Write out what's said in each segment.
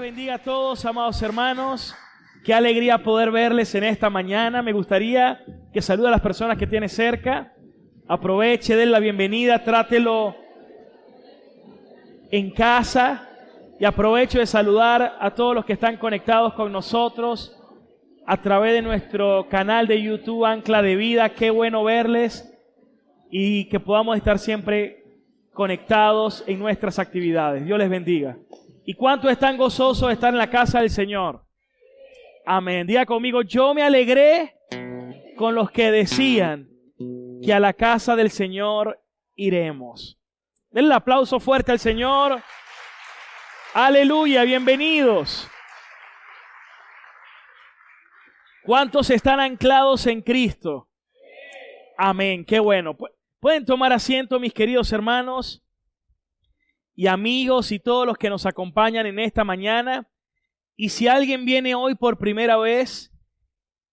bendiga a todos, amados hermanos. Qué alegría poder verles en esta mañana. Me gustaría que salude a las personas que tiene cerca. Aproveche, denle la bienvenida, trátelo en casa. Y aprovecho de saludar a todos los que están conectados con nosotros a través de nuestro canal de YouTube Ancla de Vida. Qué bueno verles y que podamos estar siempre conectados en nuestras actividades. Dios les bendiga. ¿Y cuántos están gozosos de estar en la casa del Señor? Amén. Diga conmigo, yo me alegré con los que decían que a la casa del Señor iremos. Denle un aplauso fuerte al Señor. Aleluya, bienvenidos. ¿Cuántos están anclados en Cristo? Amén, qué bueno. Pueden tomar asiento, mis queridos hermanos y amigos y todos los que nos acompañan en esta mañana. Y si alguien viene hoy por primera vez,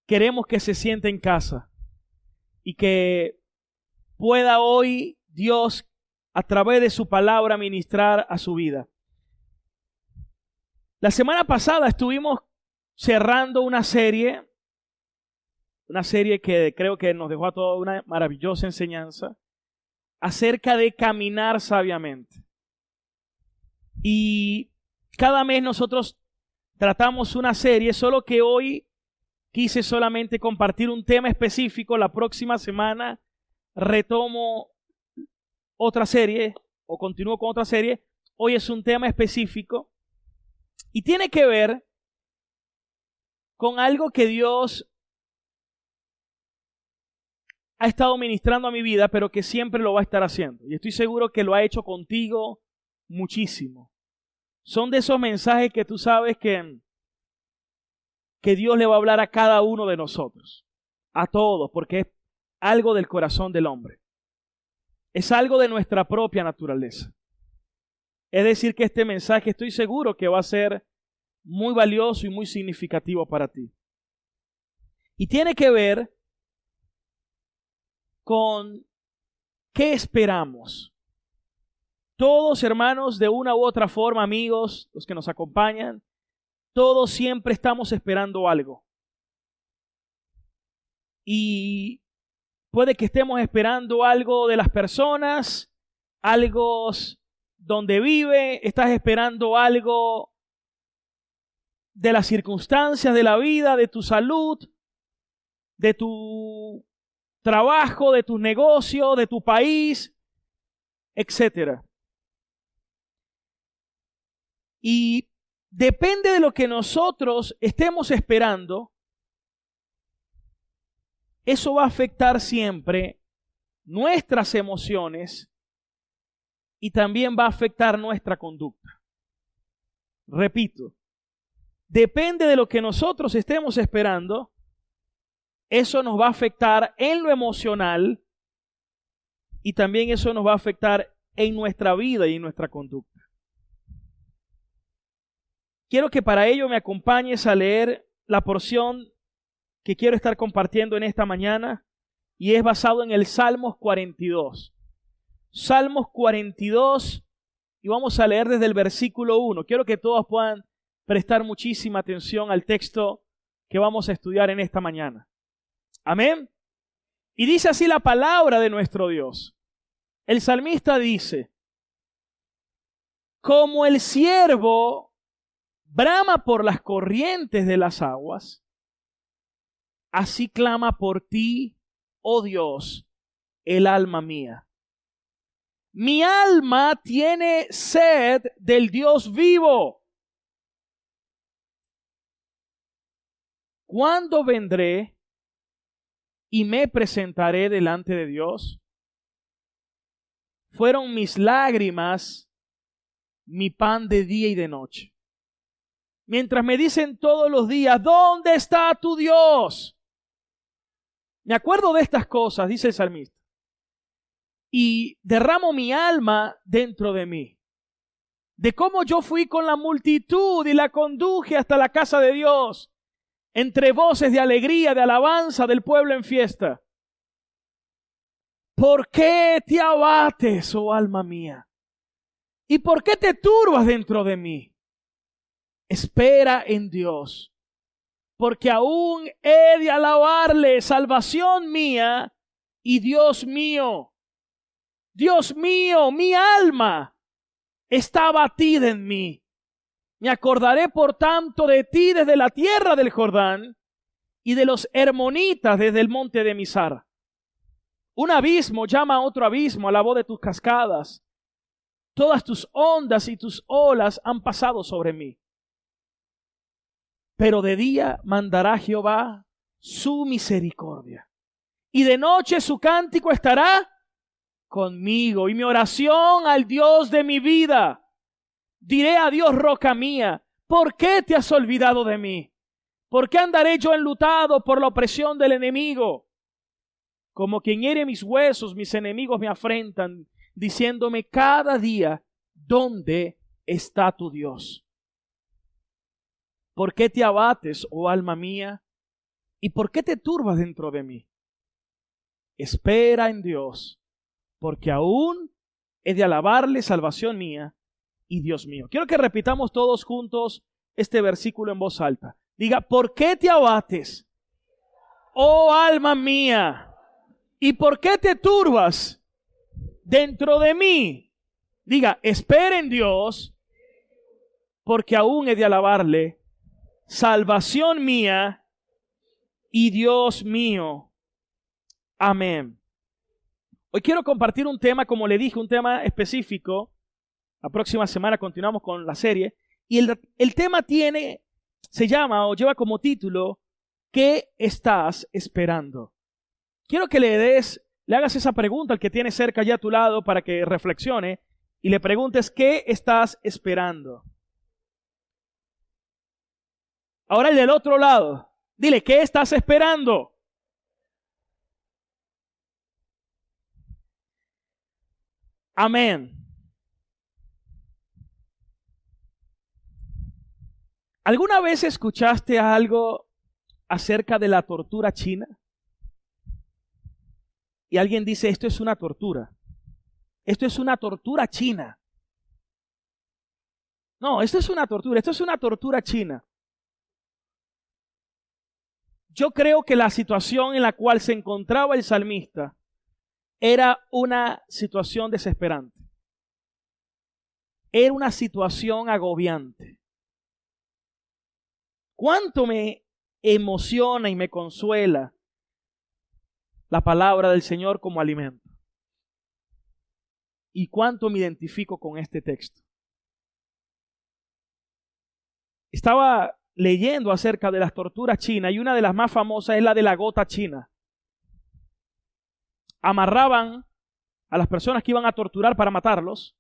queremos que se siente en casa y que pueda hoy Dios, a través de su palabra, ministrar a su vida. La semana pasada estuvimos cerrando una serie que creo que nos dejó a todos una maravillosa enseñanza acerca de caminar sabiamente. Y cada mes nosotros tratamos una serie, solo que hoy quise solamente compartir un tema específico. La próxima semana retomo otra serie o continúo con otra serie. Hoy es un tema específico y tiene que ver con algo que Dios ha estado ministrando a mi vida, pero que siempre lo va a estar haciendo. Y estoy seguro que lo ha hecho contigo muchísimo. Son de esos mensajes que tú sabes que Dios le va a hablar a cada uno de nosotros, a todos, porque es algo del corazón del hombre. Es algo de nuestra propia naturaleza. Es decir, que este mensaje estoy seguro que va a ser muy valioso y muy significativo para ti. Y tiene que ver con qué esperamos. Todos, hermanos, de una u otra forma, amigos, los que nos acompañan, todos siempre estamos esperando algo. Y puede que estemos esperando algo de las personas, algo donde vive, estás esperando algo de las circunstancias de la vida, de tu salud, de tu trabajo, de tus negocios, de tu país, etcétera. Y depende de lo que nosotros estemos esperando, eso va a afectar siempre nuestras emociones y también va a afectar nuestra conducta. Repito, depende de lo que nosotros estemos esperando, eso nos va a afectar en lo emocional y también eso nos va a afectar en nuestra vida y en nuestra conducta. Quiero que para ello me acompañes a leer la porción que quiero estar compartiendo en esta mañana y es basado en el Salmos 42. Salmos 42 y vamos a leer desde el versículo 1. Quiero que todos puedan prestar muchísima atención al texto que vamos a estudiar en esta mañana. Amén. Y dice así la palabra de nuestro Dios. El salmista dice: como el ciervo brama por las corrientes de las aguas, así clama por ti, oh Dios, el alma mía. Mi alma tiene sed del Dios vivo. ¿Cuándo vendré y me presentaré delante de Dios? Fueron mis lágrimas mi pan de día y de noche. Mientras me dicen todos los días, ¿dónde está tu Dios? Me acuerdo de estas cosas, dice el salmista, y derramo mi alma dentro de mí, de cómo yo fui con la multitud y la conduje hasta la casa de Dios, entre voces de alegría, de alabanza del pueblo en fiesta. ¿Por qué te abates, oh alma mía? ¿Y por qué te turbas dentro de mí? Espera en Dios, porque aún he de alabarle, salvación mía y Dios mío. Dios mío, mi alma está abatida en mí. Me acordaré por tanto de ti desde la tierra del Jordán y de los hermonitas desde el monte de Mizar. Un abismo llama a otro abismo a la voz de tus cascadas. Todas tus ondas y tus olas han pasado sobre mí. Pero de día mandará Jehová su misericordia, y de noche su cántico estará conmigo, y mi oración al Dios de mi vida. Diré a Dios, roca mía, ¿por qué te has olvidado de mí? ¿Por qué andaré yo enlutado por la opresión del enemigo? Como quien hiere mis huesos, mis enemigos me afrentan, diciéndome cada día, ¿dónde está tu Dios? ¿Por qué te abates, oh alma mía? ¿Y por qué te turbas dentro de mí? Espera en Dios, porque aún he de alabarle, salvación mía y Dios mío. Quiero que repitamos todos juntos este versículo en voz alta. Diga, ¿por qué te abates, oh alma mía? ¿Y por qué te turbas dentro de mí? Diga, espera en Dios, porque aún he de alabarle, salvación mía y Dios mío. Amén. Hoy quiero compartir un tema, como le dije, un tema específico. La próxima semana continuamos con la serie. Y el tema se llama o lleva como título, ¿qué estás esperando? Quiero que le hagas esa pregunta al que tiene cerca allá a tu lado para que reflexione y le preguntes, ¿qué estás esperando? Ahora el del otro lado, dile, ¿qué estás esperando? Amén. ¿Alguna vez escuchaste algo acerca de la tortura china? Y alguien dice, esto es una tortura. Esto es una tortura china. No, esto es una tortura china. Yo creo que la situación en la cual se encontraba el salmista era una situación desesperante. Era una situación agobiante. ¿Cuánto me emociona y me consuela la palabra del Señor como alimento? ¿Y cuánto me identifico con este texto? Estaba leyendo acerca de las torturas chinas y una de las más famosas es la de la gota china. Amarraban a las personas que iban a torturar para matarlos,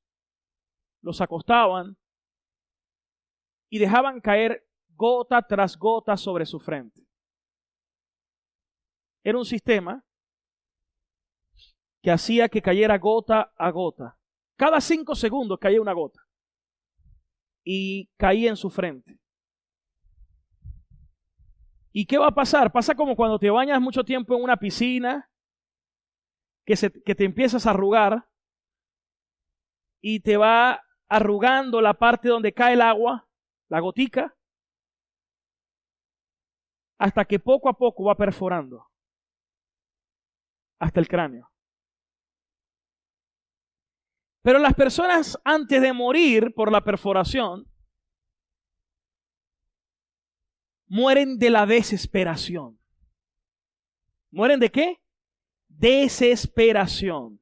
los acostaban y dejaban caer gota tras gota sobre su frente. Era un sistema que hacía que cayera gota a gota. Cada 5 segundos caía una gota y caía en su frente. ¿Y qué va a pasar? Pasa como cuando te bañas mucho tiempo en una piscina, que te empiezas a arrugar y te va arrugando la parte donde cae el agua, la gotica, hasta que poco a poco va perforando hasta el cráneo. Pero las personas antes de morir por la perforación mueren de la desesperación. ¿Mueren de qué? Desesperación.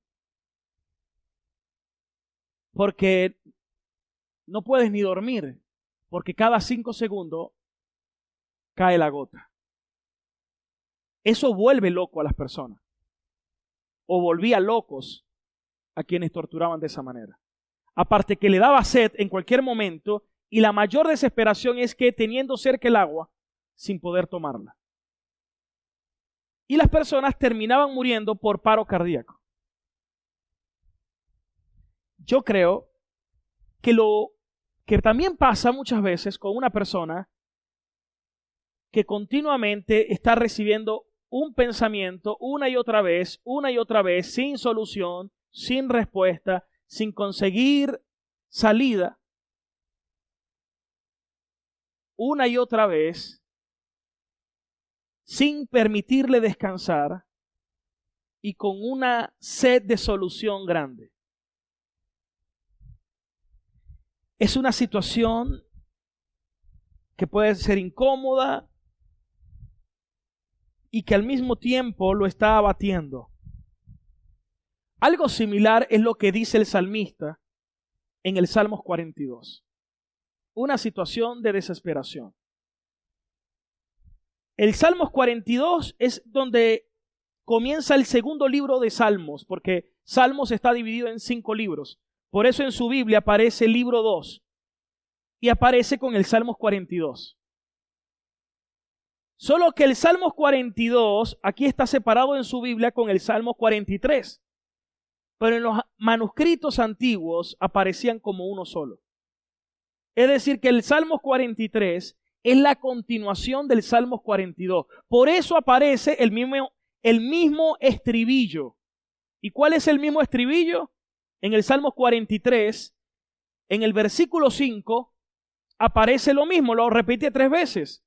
Porque no puedes ni dormir, porque cada 5 segundos cae la gota. Eso vuelve loco a las personas. O volvía locos a quienes torturaban de esa manera. Aparte que le daba sed en cualquier momento, y la mayor desesperación es que teniendo cerca el agua, sin poder tomarla. Y las personas terminaban muriendo por paro cardíaco. Yo creo que lo que también pasa muchas veces con una persona que continuamente está recibiendo un pensamiento una y otra vez, sin solución, sin respuesta, sin conseguir salida. una y otra vez, sin permitirle descansar y con una sed de solución grande. Es una situación que puede ser incómoda y que al mismo tiempo lo está abatiendo. Algo similar es lo que dice el salmista en el Salmos 42. Una situación de desesperación. El Salmos 42 es donde comienza el segundo libro de Salmos, porque Salmos está dividido en 5 libros. Por eso en su Biblia aparece el libro 2 y aparece con el Salmos 42. Solo que el Salmos 42 aquí está separado en su Biblia con el Salmos 43. Pero en los manuscritos antiguos aparecían como uno solo. Es decir, que el Salmos 43 es la continuación del Salmos 42. Por eso aparece el mismo estribillo. ¿Y cuál es el mismo estribillo? En el Salmos 43, en el versículo 5, aparece lo mismo, lo repite 3 veces.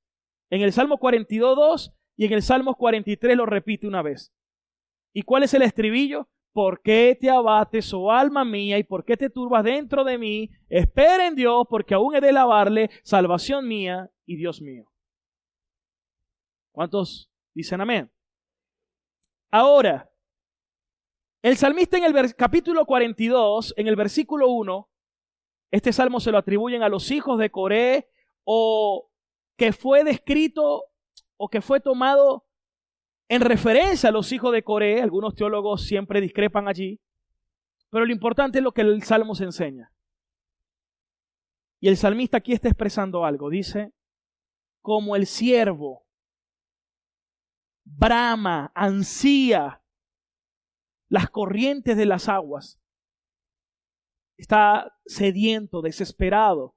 En el Salmo 42, 2 y en el Salmo 43 lo repite una vez. ¿Y cuál es el estribillo? ¿Por qué te abates, oh alma mía, y por qué te turbas dentro de mí? Espera en Dios, porque aún he de alabarle, salvación mía y Dios mío. ¿Cuántos dicen amén? Ahora, el salmista en el capítulo 42, en el versículo 1, este salmo se lo atribuyen a los hijos de Coré, o que fue descrito o que fue tomado en referencia a los hijos de Coré. Algunos teólogos siempre discrepan allí, pero lo importante es lo que el salmo se enseña. Y el salmista aquí está expresando algo. Dice, como el siervo brama, ansía las corrientes de las aguas. Está sediento, desesperado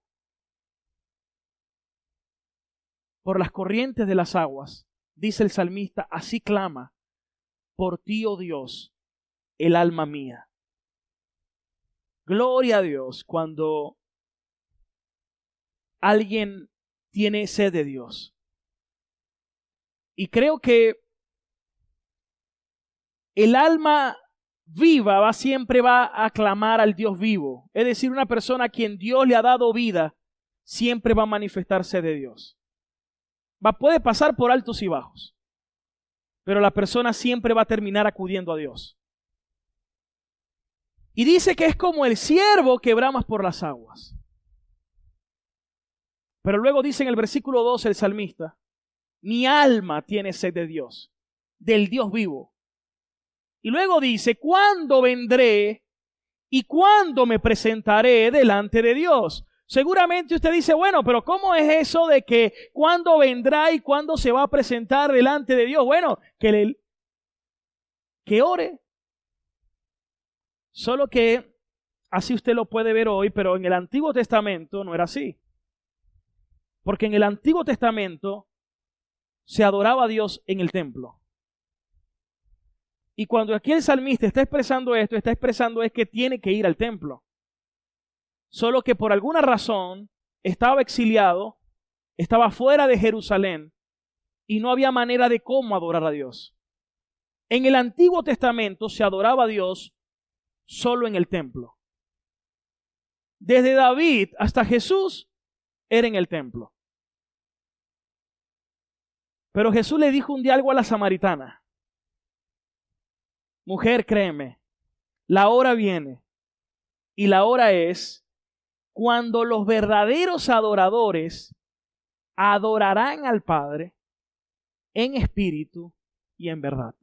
por las corrientes de las aguas. Dice el salmista, así clama por ti, oh Dios, el alma mía. Gloria a Dios cuando alguien tiene sed de Dios. Y creo que el alma viva siempre va a clamar al Dios vivo. Es decir, una persona a quien Dios le ha dado vida siempre va a manifestarse de Dios. Puede pasar por altos y bajos, pero la persona siempre va a terminar acudiendo a Dios. Y dice que es como el ciervo que brama por las aguas. Pero luego dice en el versículo 12 el salmista, mi alma tiene sed de Dios, del Dios vivo. Y luego dice, ¿cuándo vendré y cuándo me presentaré delante de Dios? Seguramente usted dice, bueno, pero ¿cómo es eso de que cuándo vendrá y cuándo se va a presentar delante de Dios? Bueno, que ore. Solo que así usted lo puede ver hoy, pero en el Antiguo Testamento no era así. Porque en el Antiguo Testamento se adoraba a Dios en el templo. Y cuando aquí el salmista está expresando esto, está expresando es que tiene que ir al templo. Solo que por alguna razón estaba exiliado, estaba fuera de Jerusalén y no había manera de cómo adorar a Dios. En el Antiguo Testamento se adoraba a Dios solo en el templo. Desde David hasta Jesús era en el templo. Pero Jesús le dijo un día algo a la samaritana. Mujer, créeme, la hora viene y la hora es cuando los verdaderos adoradores adorarán al Padre en espíritu y en verdad.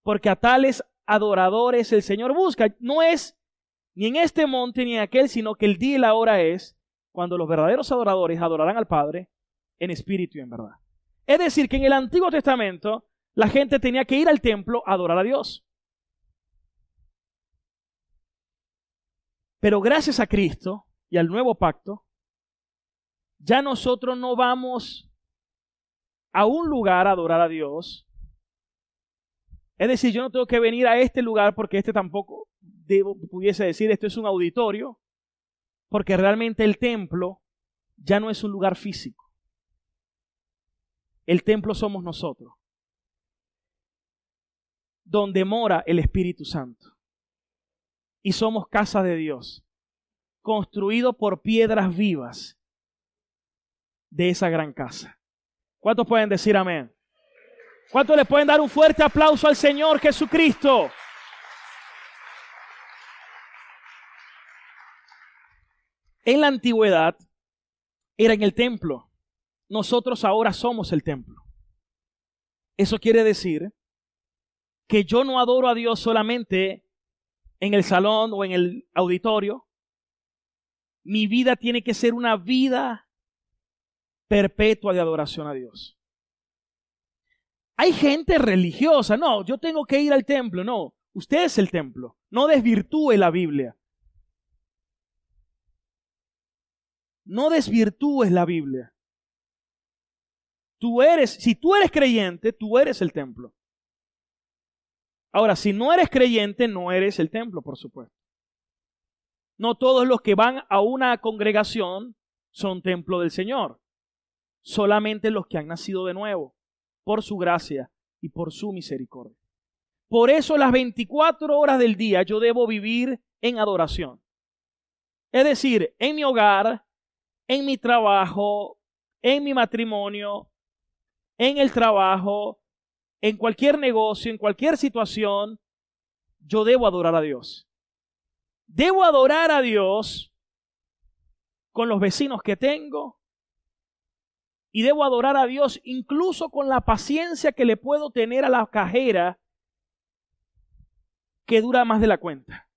Porque a tales adoradores el Señor busca. No es ni en este monte ni en aquel, sino que el día y la hora es cuando los verdaderos adoradores adorarán al Padre en espíritu y en verdad. Es decir, que en el Antiguo Testamento la gente tenía que ir al templo a adorar a Dios. Pero gracias a Cristo y al nuevo pacto, ya nosotros no vamos a un lugar a adorar a Dios. Es decir, yo no tengo que venir a este lugar porque este tampoco pudiese decir esto es un auditorio, porque realmente el templo ya no es un lugar físico. el templo somos nosotros, donde mora el Espíritu Santo. Y somos casa de Dios, construido por piedras vivas de esa gran casa. ¿Cuántos pueden decir amén? ¿Cuántos le pueden dar un fuerte aplauso al Señor Jesucristo? En la antigüedad era en el templo. Nosotros ahora somos el templo. Eso quiere decir que yo no adoro a Dios solamente en el salón o en el auditorio. Mi vida tiene que ser una vida perpetua de adoración a Dios. Hay gente religiosa. No, yo tengo que ir al templo. No, usted es el templo. No desvirtúe la Biblia. No desvirtúes la Biblia. Si tú eres creyente, tú eres el templo. Ahora, si no eres creyente, no eres el templo, por supuesto. No todos los que van a una congregación son templo del Señor. Solamente los que han nacido de nuevo, por su gracia y por su misericordia. Por eso las 24 horas del día yo debo vivir en adoración. Es decir, en mi hogar, en mi trabajo, en mi matrimonio, en el trabajo, en cualquier negocio, en cualquier situación, yo debo adorar a Dios. Debo adorar a Dios con los vecinos que tengo y debo adorar a Dios incluso con la paciencia que le puedo tener a la cajera que dura más de la cuenta.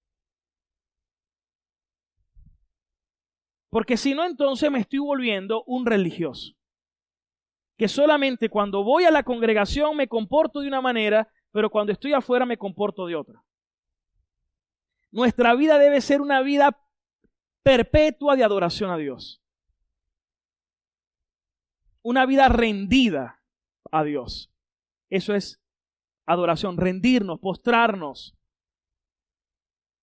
Porque si no, entonces me estoy volviendo un religioso. Que solamente cuando voy a la congregación me comporto de una manera, pero cuando estoy afuera me comporto de otra. Nuestra vida debe ser una vida perpetua de adoración a Dios. Una vida rendida a Dios. Eso es adoración, rendirnos, postrarnos.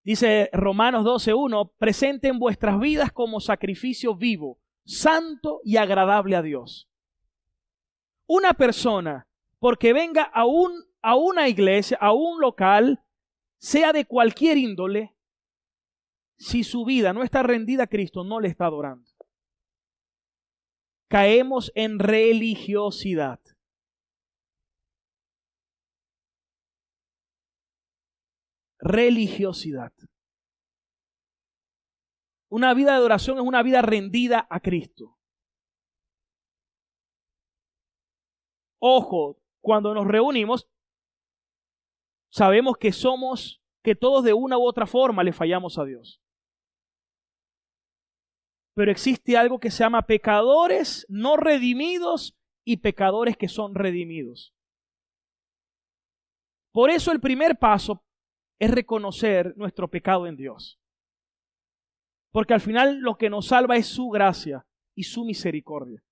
Dice Romanos 12:1, presenten vuestras vidas como sacrificio vivo, santo y agradable a Dios. Una persona, porque venga a una iglesia, a un local, sea de cualquier índole, si su vida no está rendida a Cristo, no le está adorando. Caemos en religiosidad. Religiosidad. Una vida de adoración es una vida rendida a Cristo. Ojo, cuando nos reunimos, sabemos que todos de una u otra forma le fallamos a Dios. Pero existe algo que se llama pecadores no redimidos y pecadores que son redimidos. Por eso el primer paso es reconocer nuestro pecado en Dios. Porque al final lo que nos salva es su gracia y su misericordia.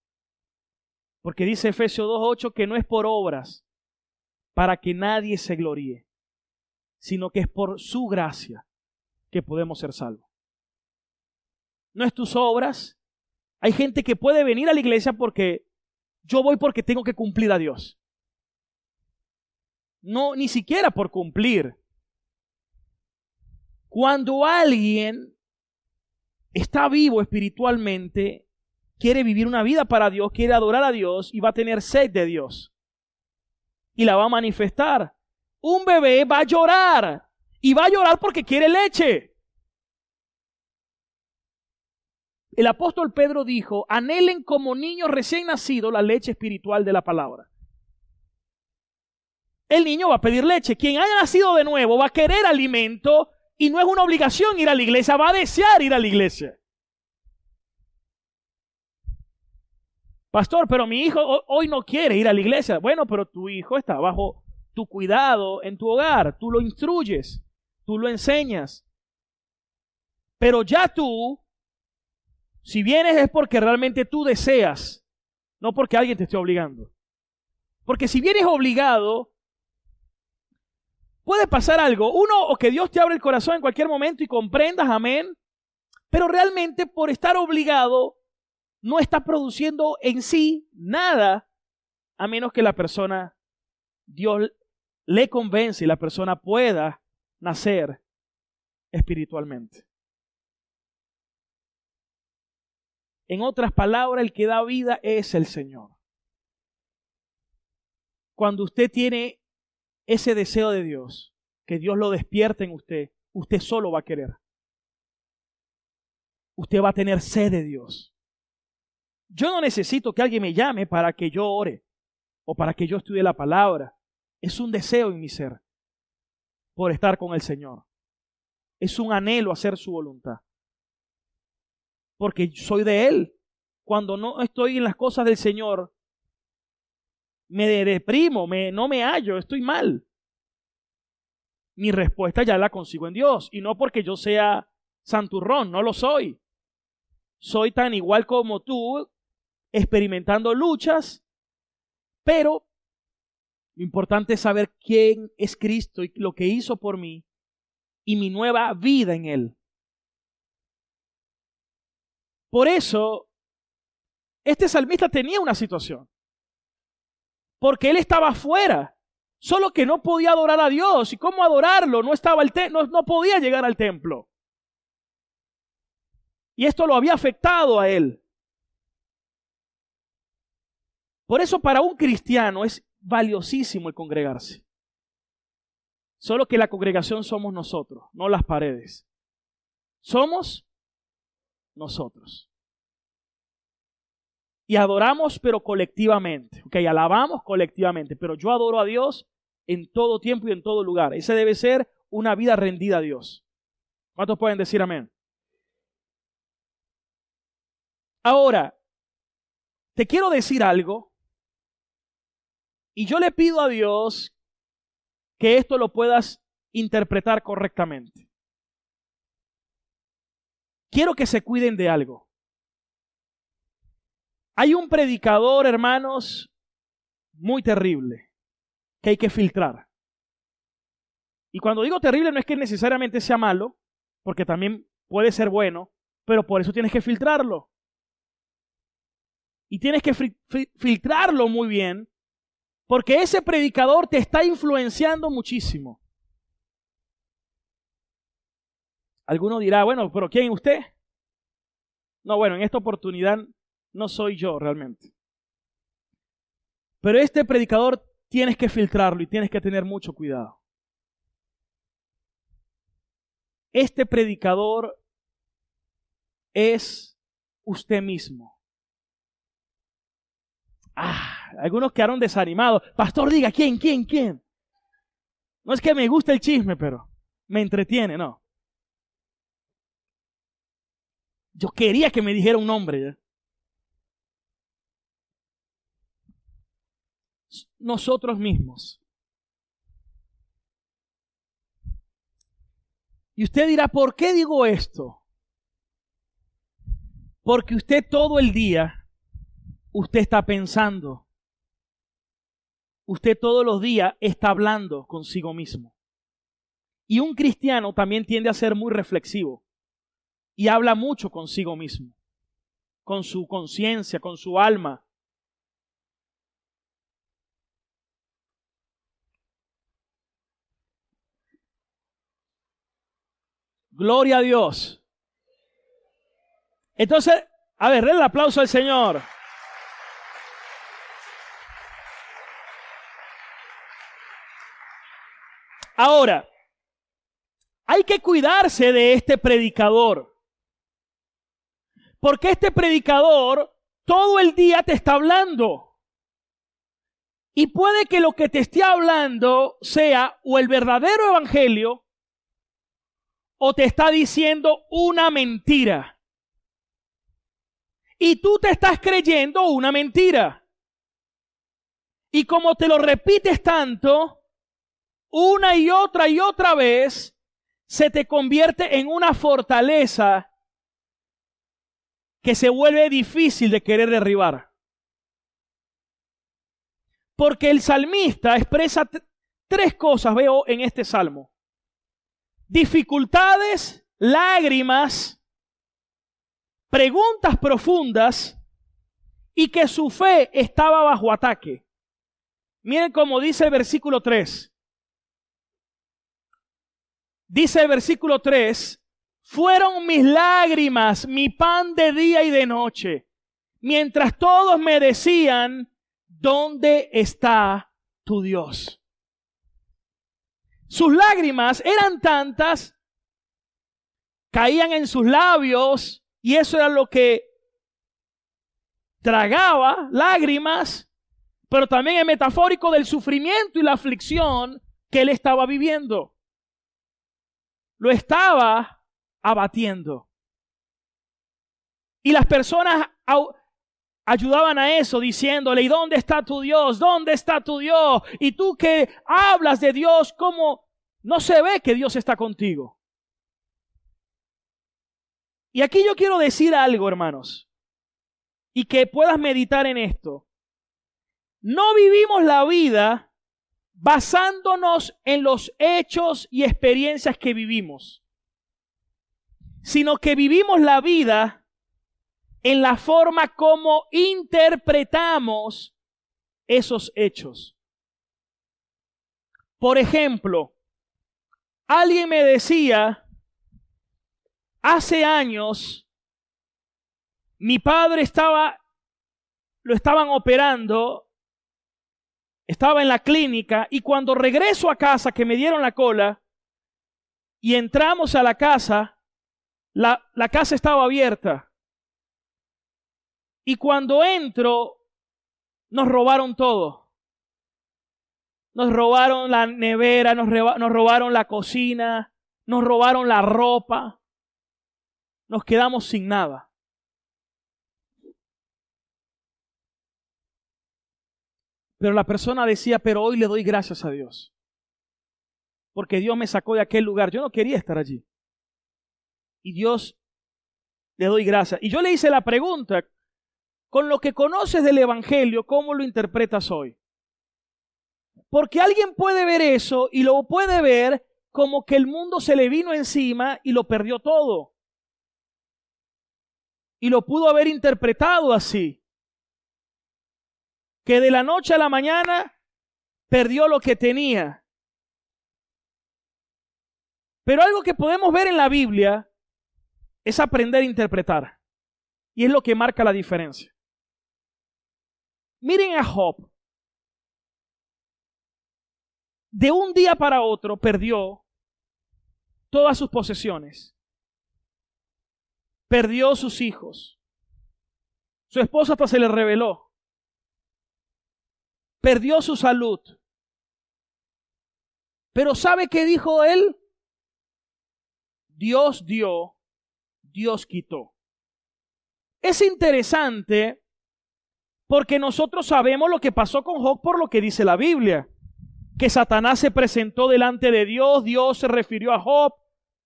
Porque dice Efesios 2:8 que no es por obras para que nadie se gloríe, sino que es por su gracia que podemos ser salvos. No es tus obras. Hay gente que puede venir a la iglesia porque yo voy porque tengo que cumplir a Dios. No, ni siquiera por cumplir. Cuando alguien está vivo espiritualmente, quiere vivir una vida para Dios, quiere adorar a Dios y va a tener sed de Dios. Y la va a manifestar. Un bebé va a llorar y va a llorar porque quiere leche. El apóstol Pedro dijo, anhelen como niños recién nacidos la leche espiritual de la palabra. El niño va a pedir leche. Quien haya nacido de nuevo va a querer alimento y no es una obligación ir a la iglesia, va a desear ir a la iglesia. Pastor, pero mi hijo hoy no quiere ir a la iglesia. Bueno, pero tu hijo está bajo tu cuidado en tu hogar. Tú lo instruyes, tú lo enseñas. Pero ya tú, si vienes es porque realmente tú deseas, no porque alguien te esté obligando. Porque si vienes obligado, puede pasar algo. Uno, o que Dios te abre el corazón en cualquier momento y comprendas, amén. Pero realmente por estar obligado, no está produciendo en sí nada a menos que la persona, Dios le convence y la persona pueda nacer espiritualmente. En otras palabras, el que da vida es el Señor. Cuando usted tiene ese deseo de Dios, que Dios lo despierte en usted, usted solo va a querer. Usted va a tener sed de Dios. Yo no necesito que alguien me llame para que yo ore o para que yo estudie la palabra. Es un deseo en mi ser por estar con el Señor. Es un anhelo hacer su voluntad. Porque soy de Él. Cuando no estoy en las cosas del Señor, me deprimo, no me hallo, estoy mal. Mi respuesta ya la consigo en Dios. Y no porque yo sea santurrón, no lo soy. Soy tan igual como tú, experimentando luchas, pero lo importante es saber quién es Cristo y lo que hizo por mí y mi nueva vida en Él. Por eso, este salmista tenía una situación. Porque él estaba afuera, solo que no podía adorar a Dios. ¿Y cómo adorarlo? No podía llegar al templo. Y esto lo había afectado a él. Por eso para un cristiano es valiosísimo el congregarse. Solo que la congregación somos nosotros, no las paredes. Somos nosotros. Y adoramos, pero colectivamente. Ok, alabamos colectivamente, pero yo adoro a Dios en todo tiempo y en todo lugar. Esa debe ser una vida rendida a Dios. ¿Cuántos pueden decir amén? Ahora, te quiero decir algo, y yo le pido a Dios que esto lo puedas interpretar correctamente. Quiero que se cuiden de algo. Hay un predicador, hermanos, muy terrible, que hay que filtrar. Y cuando digo terrible no es que necesariamente sea malo, porque también puede ser bueno, pero por eso tienes que filtrarlo. Y tienes que filtrarlo muy bien, porque ese predicador te está influenciando muchísimo. Alguno dirá, bueno, ¿pero quién usted? No, bueno, en esta oportunidad no soy yo realmente. Pero este predicador tienes que filtrarlo y tienes que tener mucho cuidado. Este predicador es usted mismo. Algunos quedaron desanimados. Pastor, diga, ¿quién? No es que me guste el chisme, pero me entretiene, no. Yo quería que me dijera un nombre ya. Nosotros mismos. Y usted dirá, ¿por qué digo esto? Porque usted todo el día, usted está pensando. Usted todos los días está hablando consigo mismo. Y un cristiano también tiende a ser muy reflexivo. Y habla mucho consigo mismo. Con su conciencia, con su alma. Gloria a Dios. Entonces, a ver, denle el aplauso al Señor. Ahora, hay que cuidarse de este predicador. Porque este predicador todo el día te está hablando. Y puede que lo que te esté hablando sea o el verdadero evangelio o te está diciendo una mentira. Y tú te estás creyendo una mentira. Y como te lo repites tanto, una y otra vez, se te convierte en una fortaleza que se vuelve difícil de querer derribar. Porque el salmista expresa tres cosas, veo en este salmo. Dificultades, lágrimas, preguntas profundas y que su fe estaba bajo ataque. Miren cómo dice el versículo 3. Dice el versículo 3, fueron mis lágrimas, mi pan de día y de noche, mientras todos me decían, ¿dónde está tu Dios? Sus lágrimas eran tantas, caían en sus labios y eso era lo que tragaba, lágrimas, pero también es metafórico del sufrimiento y la aflicción que él estaba viviendo. Lo estaba abatiendo. Y las personas ayudaban a eso diciéndole, ¿y dónde está tu Dios? ¿Dónde está tu Dios? Y tú que hablas de Dios, ¿cómo no se ve que Dios está contigo? Y aquí yo quiero decir algo, hermanos, y que puedas meditar en esto. No vivimos la vida basándonos en los hechos y experiencias que vivimos, sino que vivimos la vida en la forma como interpretamos esos hechos. Por ejemplo, alguien me decía, hace años, mi padre lo estaban operando, estaba en la clínica y cuando regreso a casa que me dieron la cola y entramos a la casa, la casa estaba abierta. Y cuando entro, nos robaron todo. Nos robaron la nevera, nos robaron la cocina, nos robaron la ropa. Nos quedamos sin nada. Pero la persona decía, pero hoy le doy gracias a Dios. Porque Dios me sacó de aquel lugar. Yo no quería estar allí. Y Dios, le doy gracias. Y yo le hice la pregunta, con lo que conoces del Evangelio, ¿cómo lo interpretas hoy? Porque alguien puede ver eso y lo puede ver como que el mundo se le vino encima y lo perdió todo. Y lo pudo haber interpretado así. Que de la noche a la mañana perdió lo que tenía. Pero algo que podemos ver en la Biblia es aprender a interpretar. Y es lo que marca la diferencia. Miren a Job. De un día para otro perdió todas sus posesiones. Perdió sus hijos. Su esposa hasta se le rebeló. Perdió su salud. Pero ¿sabe qué dijo él? Dios dio, Dios quitó. Es interesante porque nosotros sabemos lo que pasó con Job por lo que dice la Biblia. Que Satanás se presentó delante de Dios, Dios se refirió a Job,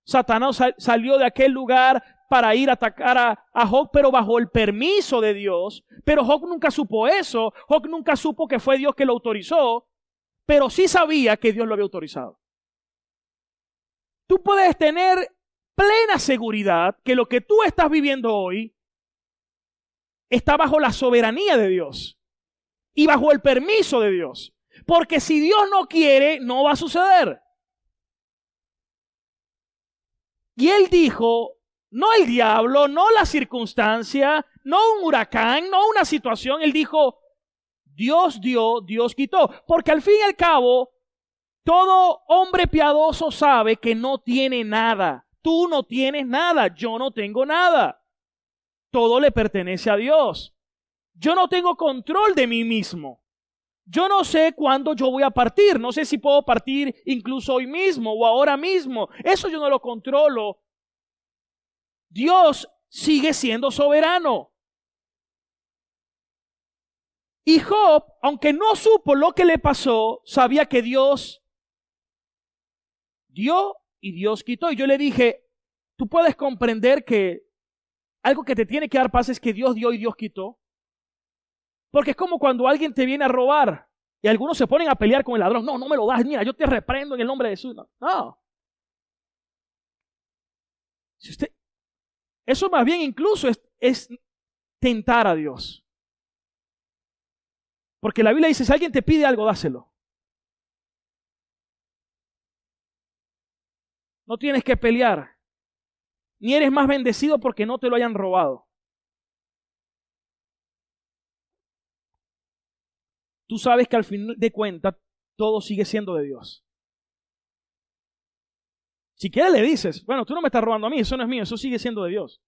Satanás salió de aquel lugar para ir a atacar a Job, pero bajo el permiso de Dios. Pero Job nunca supo eso, Job nunca supo que fue Dios que lo autorizó, pero sí sabía que Dios lo había autorizado. Tú puedes tener plena seguridad que lo que tú estás viviendo hoy está bajo la soberanía de Dios y bajo el permiso de Dios. Porque si Dios no quiere, no va a suceder. Y él dijo, no el diablo, no la circunstancia, no un huracán, no una situación. Él dijo, Dios dio, Dios quitó. Porque al fin y al cabo, todo hombre piadoso sabe que no tiene nada. Tú no tienes nada, yo no tengo nada. Todo le pertenece a Dios. Yo no tengo control de mí mismo. Yo no sé cuándo yo voy a partir. No sé si puedo partir incluso hoy mismo o ahora mismo. Eso yo no lo controlo. Dios sigue siendo soberano. Y Job, aunque no supo lo que le pasó, sabía que Dios dio y Dios quitó. Y yo le dije, tú puedes comprender que algo que te tiene que dar paz es que Dios dio y Dios quitó. Porque es como cuando alguien te viene a robar y algunos se ponen a pelear con el ladrón. No, no me lo das, mira, yo te reprendo en el nombre de Jesús. No. Eso más bien incluso es tentar a Dios. Porque la Biblia dice, si alguien te pide algo, dáselo. No tienes que pelear. Ni eres más bendecido porque no te lo hayan robado. Tú sabes que al final de cuentas todo sigue siendo de Dios. Si quieres le dices, bueno, tú no me estás robando a mí, eso no es mío, eso sigue siendo de Dios.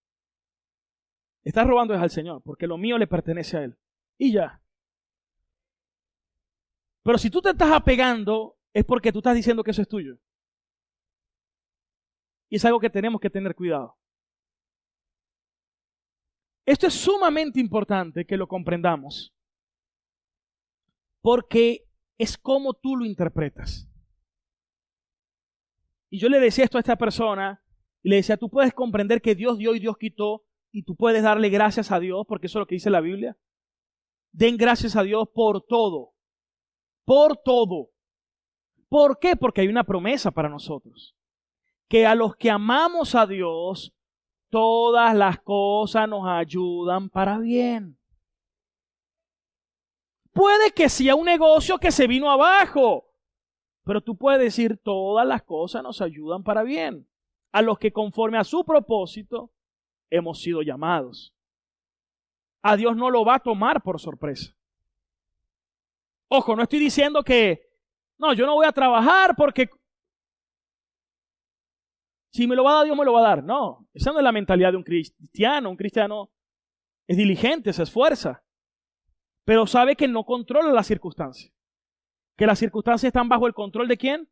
Estás robando es al Señor, porque lo mío le pertenece a Él. Y ya. Pero si tú te estás apegando, es porque tú estás diciendo que eso es tuyo. Y es algo que tenemos que tener cuidado. Esto es sumamente importante que lo comprendamos, porque es como tú lo interpretas. Y yo le decía esto a esta persona, y le decía, tú puedes comprender que Dios dio y Dios quitó, y tú puedes darle gracias a Dios, porque eso es lo que dice la Biblia. Den gracias a Dios por todo. Por todo. ¿Por qué? Porque hay una promesa para nosotros. Que a los que amamos a Dios, todas las cosas nos ayudan para bien. Puede que sea un negocio que se vino abajo, pero tú puedes decir, todas las cosas nos ayudan para bien. A los que conforme a su propósito hemos sido llamados. A Dios no lo va a tomar por sorpresa. Ojo, no estoy diciendo que, no, yo no voy a trabajar porque si me lo va a dar, Dios me lo va a dar. No, esa no es la mentalidad de un cristiano. Un cristiano es diligente, se esfuerza, pero sabe que no controla las circunstancias. Que las circunstancias están bajo el control ¿de quién?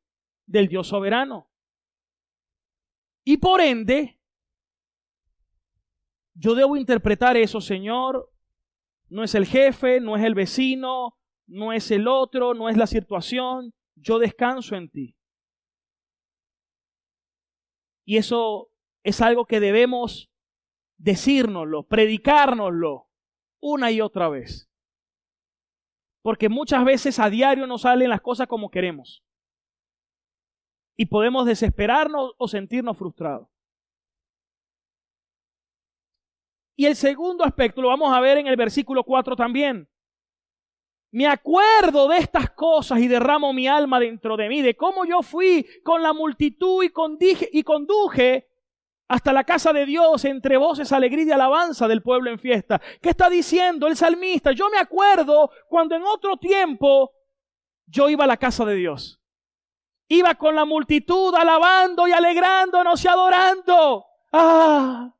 Del Dios soberano. Y por ende, yo debo interpretar eso, Señor, no es el jefe, no es el vecino, no es el otro, no es la situación, yo descanso en ti. Y eso es algo que debemos decírnoslo, predicárnoslo una y otra vez. Porque muchas veces a diario no salen las cosas como queremos. Y podemos desesperarnos o sentirnos frustrados. Y el segundo aspecto lo vamos a ver en el versículo 4 también. Me acuerdo de estas cosas y derramo mi alma dentro de mí, de cómo yo fui con la multitud y conduje hasta la casa de Dios entre voces, alegría y alabanza del pueblo en fiesta. ¿Qué está diciendo el salmista? Yo me acuerdo cuando en otro tiempo yo iba a la casa de Dios. Iba con la multitud alabando y alegrándonos y adorando. ¡Ah!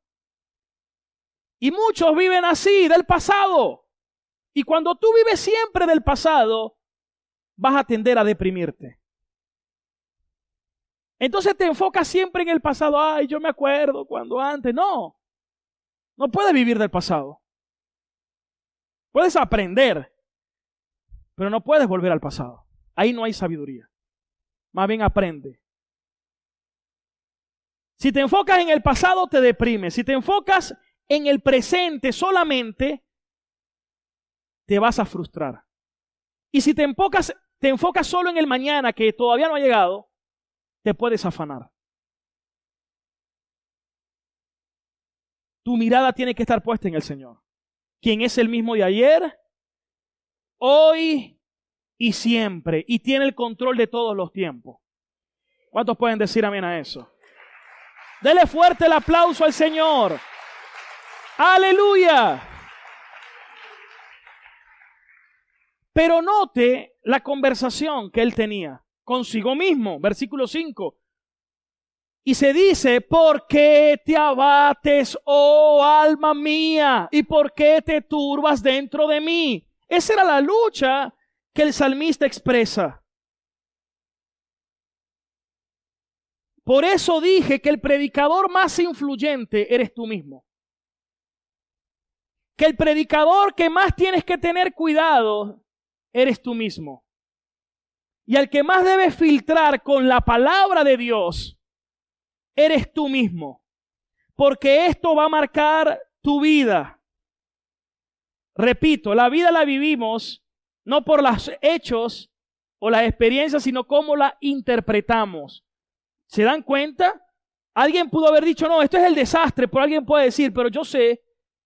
Y muchos viven así, del pasado. Y cuando tú vives siempre del pasado, vas a tender a deprimirte. Entonces te enfocas siempre en el pasado. Ay, yo me acuerdo cuando antes. No, no puedes vivir del pasado. Puedes aprender, pero no puedes volver al pasado. Ahí no hay sabiduría. Más bien aprende. Si te enfocas en el pasado, te deprimes. Si te enfocas en el presente solamente, te vas a frustrar. Y si te enfocas solo en el mañana, que todavía no ha llegado, te puedes afanar. Tu mirada tiene que estar puesta en el Señor, quien es el mismo de ayer, hoy y siempre, y tiene el control de todos los tiempos. ¿Cuántos pueden decir amén a eso? Dele fuerte el aplauso al Señor. ¡Aleluya! Pero note la conversación que él tenía consigo mismo, versículo 5. Y se dice, ¿por qué te abates, oh alma mía? ¿Y por qué te turbas dentro de mí? Esa era la lucha que el salmista expresa. Por eso dije que el predicador más influyente eres tú mismo. Que el predicador que más tienes que tener cuidado eres tú mismo. Y al que más debes filtrar con la palabra de Dios, eres tú mismo. Porque esto va a marcar tu vida. Repito, la vida la vivimos no por los hechos o las experiencias, sino cómo la interpretamos. ¿Se dan cuenta? Alguien pudo haber dicho, no, esto es el desastre, pero alguien puede decir, pero yo sé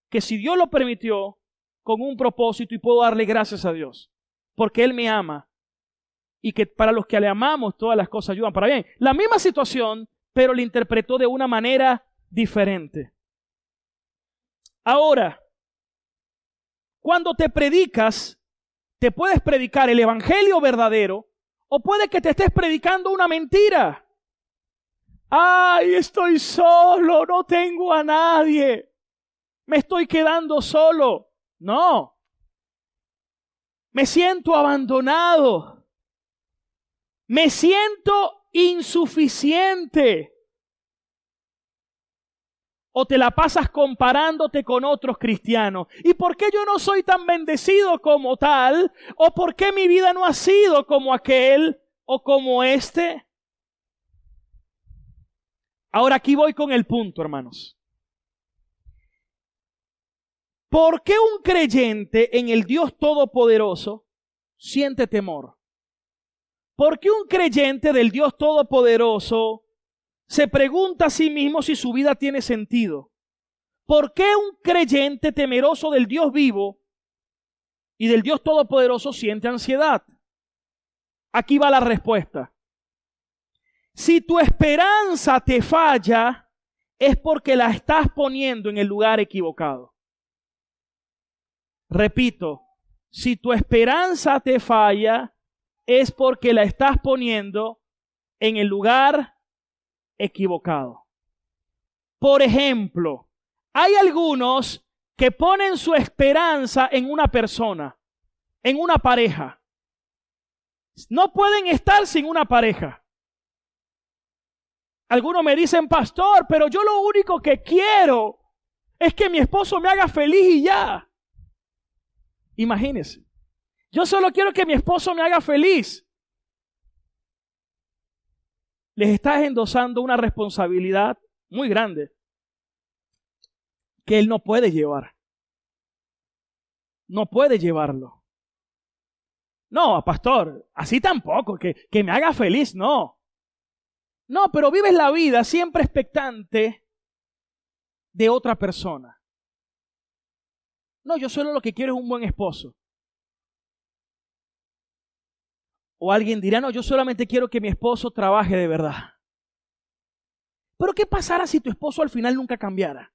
que si Dios lo permitió con un propósito y puedo darle gracias a Dios. porque Él me ama. Y que para los que le amamos todas las cosas ayudan para bien. La misma situación, pero la interpretó de una manera diferente. Ahora, cuando te predicas, te puedes predicar el evangelio verdadero o puede que te estés predicando una mentira. ¡Ay, estoy solo! No tengo a nadie. Me estoy quedando solo. No. Me siento abandonado. Me siento insuficiente. O te la pasas comparándote con otros cristianos. ¿Y por qué yo no soy tan bendecido como tal? ¿O por qué mi vida no ha sido como aquel o como este? Ahora aquí voy con el punto, hermanos. ¿Por qué un creyente en el Dios Todopoderoso siente temor? ¿Por qué un creyente del Dios Todopoderoso se pregunta a sí mismo si su vida tiene sentido? ¿Por qué un creyente temeroso del Dios vivo y del Dios Todopoderoso siente ansiedad? Aquí va la respuesta. Si tu esperanza te falla, es porque la estás poniendo en el lugar equivocado. Repito, si tu esperanza te falla, es porque la estás poniendo en el lugar equivocado. Por ejemplo, hay algunos que ponen su esperanza en una persona, en una pareja. No pueden estar sin una pareja. Algunos me dicen, pastor, pero yo lo único que quiero es que mi esposo me haga feliz y ya. Imagínense. Yo solo quiero que mi esposo me haga feliz. Les estás endosando una responsabilidad muy grande que él no puede llevar. No puede llevarlo. No, pastor, así tampoco, que me haga feliz, no. No, pero vives la vida siempre expectante de otra persona. No, yo solo lo que quiero es un buen esposo. O alguien dirá, no, yo solamente quiero que mi esposo trabaje de verdad. Pero ¿qué pasará si tu esposo al final nunca cambiara?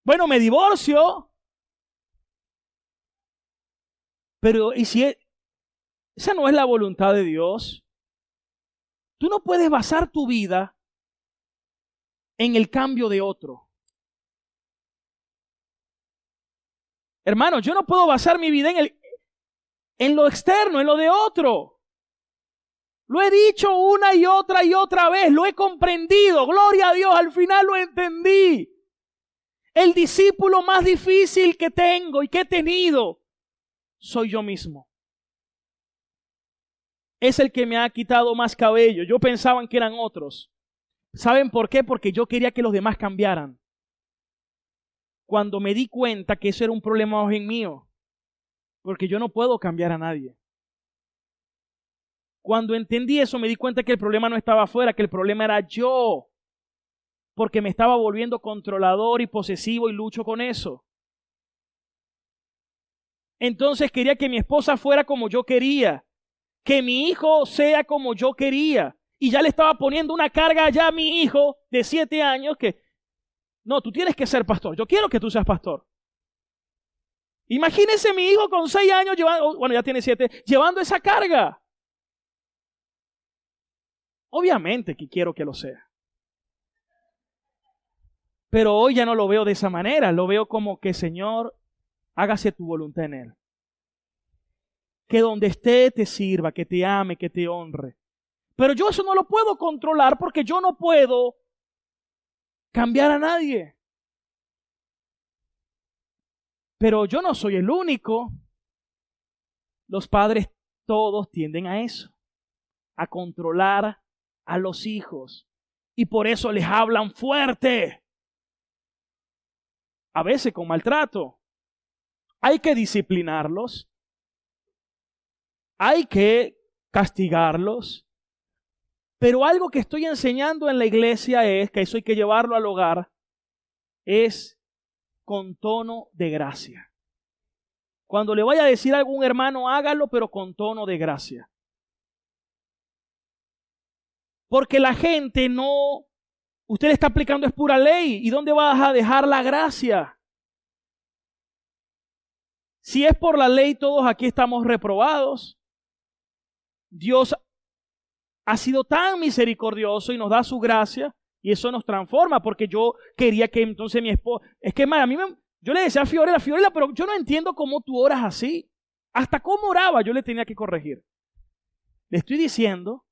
Bueno, me divorcio. Pero, ¿y si esa no es la voluntad de Dios? Tú no puedes basar tu vida en el cambio de otro. Hermano, yo no puedo basar mi vida en lo externo, en lo de otro. Lo he dicho una y otra vez, lo he comprendido, gloria a Dios, al final lo entendí. El discípulo más difícil que tengo y que he tenido soy yo mismo. Es el que me ha quitado más cabello. Yo pensaba que eran otros. ¿Saben por qué? Porque yo quería que los demás cambiaran. Cuando me di cuenta que eso era un problema más bien mío, porque yo no puedo cambiar a nadie. Cuando entendí eso, me di cuenta que el problema no estaba afuera, que el problema era yo, porque me estaba volviendo controlador y posesivo y lucho con eso. Entonces quería que mi esposa fuera como yo quería, que mi hijo sea como yo quería, y ya le estaba poniendo una carga ya a mi hijo de 7 años que, no, tú tienes que ser pastor, yo quiero que tú seas pastor. Imagínense mi hijo con 6 años, bueno, ya tiene 7, llevando esa carga. Obviamente que quiero que lo sea. Pero hoy ya no lo veo de esa manera, lo veo como que, Señor, hágase tu voluntad en él. Que donde esté te sirva, que te ame, que te honre. Pero yo eso no lo puedo controlar porque yo no puedo cambiar a nadie. Pero yo no soy el único. Los padres todos tienden a eso, a controlar a los hijos. Y por eso les hablan fuerte. A veces con maltrato. Hay que disciplinarlos. Hay que castigarlos. Pero algo que estoy enseñando en la iglesia es, que eso hay que llevarlo al hogar, es con tono de gracia. Cuando le vaya a decir a algún hermano, hágalo, pero con tono de gracia. Porque la gente no, usted le está aplicando es pura ley. ¿Y dónde vas a dejar la gracia? Si es por la ley, todos aquí estamos reprobados. Dios ha sido tan misericordioso y nos da su gracia y eso nos transforma, porque yo quería que entonces mi esposa, es que yo le decía a Fiorella, pero yo no entiendo cómo tú oras así. Hasta cómo oraba yo le tenía que corregir. Le estoy diciendo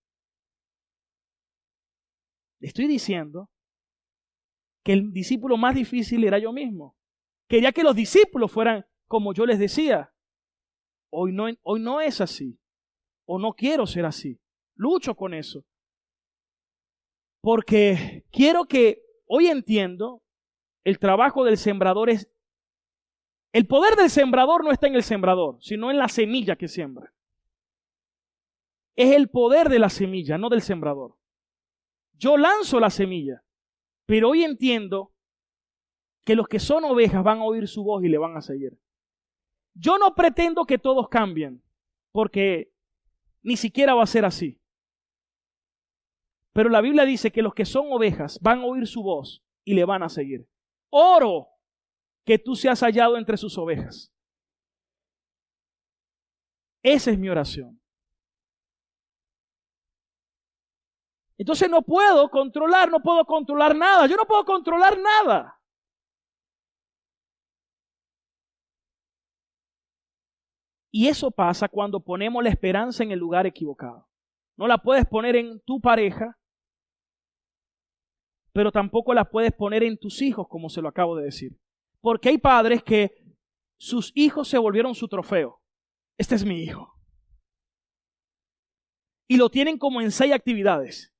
que el discípulo más difícil era yo mismo. Quería que los discípulos fueran como yo les decía. Hoy no es así. O no quiero ser así. Lucho con eso. Porque quiero que hoy entiendo, el trabajo del sembrador es, el poder del sembrador no está en el sembrador, sino en la semilla que siembra. Es el poder de la semilla, no del sembrador. Yo lanzo la semilla, pero hoy entiendo que los que son ovejas van a oír su voz y le van a seguir. Yo no pretendo que todos cambien, porque ni siquiera va a ser así. Pero la Biblia dice que los que son ovejas van a oír su voz y le van a seguir. Oro que tú seas hallado entre sus ovejas. Esa es mi oración. Entonces no puedo controlar nada. Yo no puedo controlar nada. Y eso pasa cuando ponemos la esperanza en el lugar equivocado. No la puedes poner en tu pareja, pero tampoco la puedes poner en tus hijos, como se lo acabo de decir. Porque hay padres que sus hijos se volvieron su trofeo. Este es mi hijo. Y lo tienen como en 6 actividades.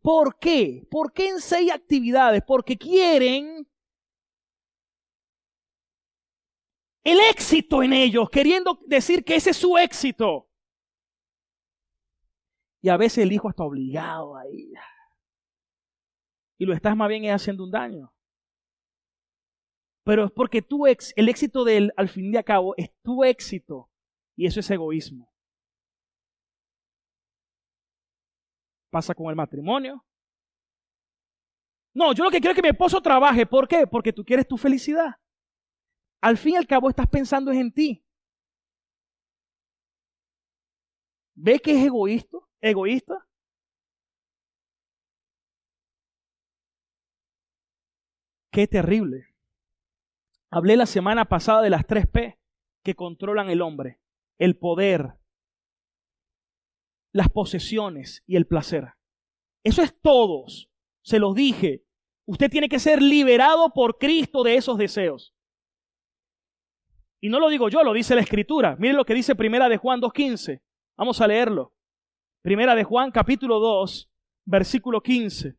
¿Por qué? ¿Por qué en 6 actividades? Porque quieren el éxito en ellos, queriendo decir que ese es su éxito. Y a veces el hijo está obligado a ir. Y lo estás más bien haciendo un daño. Pero es porque el éxito de él, al fin y al cabo, es tu éxito. Y eso es egoísmo. Pasa con el matrimonio. No, yo lo que quiero es que mi esposo trabaje. ¿Por qué? Porque tú quieres tu felicidad. Al fin y al cabo estás pensando en ti. ¿Ves que es egoísta? Qué terrible. Hablé la semana pasada de las 3 P que controlan el hombre. El poder, las posesiones y el placer. Eso es todos. Se los dije. Usted tiene que ser liberado por Cristo de esos deseos. Y no lo digo yo, lo dice la Escritura. Miren lo que dice Primera de Juan 2:15. Vamos a leerlo. Primera de Juan, capítulo 2, versículo 15.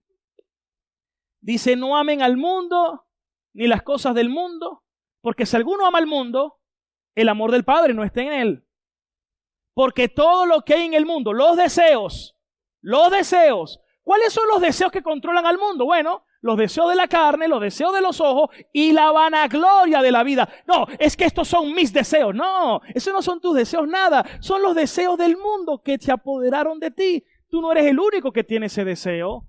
Dice, no amen al mundo, ni las cosas del mundo, porque si alguno ama al mundo, el amor del Padre no está en él. Porque todo lo que hay en el mundo, los deseos, ¿cuáles son los deseos que controlan al mundo? Bueno, los deseos de la carne, los deseos de los ojos y la vanagloria de la vida. No, es que estos son mis deseos. No, esos no son tus deseos, nada. Son los deseos del mundo que se apoderaron de ti. Tú no eres el único que tiene ese deseo.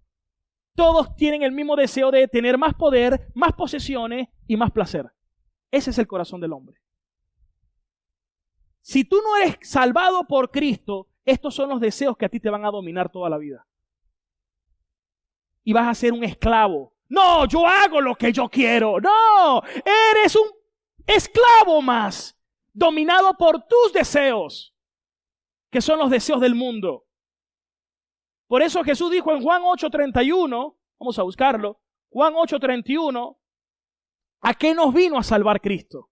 Todos tienen el mismo deseo de tener más poder, más posesiones y más placer. Ese es el corazón del hombre. Si tú no eres salvado por Cristo, estos son los deseos que a ti te van a dominar toda la vida. Y vas a ser un esclavo. No, yo hago lo que yo quiero. No, eres un esclavo más, dominado por tus deseos, que son los deseos del mundo. Por eso Jesús dijo en Juan 8:31, vamos a buscarlo, Juan 8:31, ¿a qué nos vino a salvar Cristo?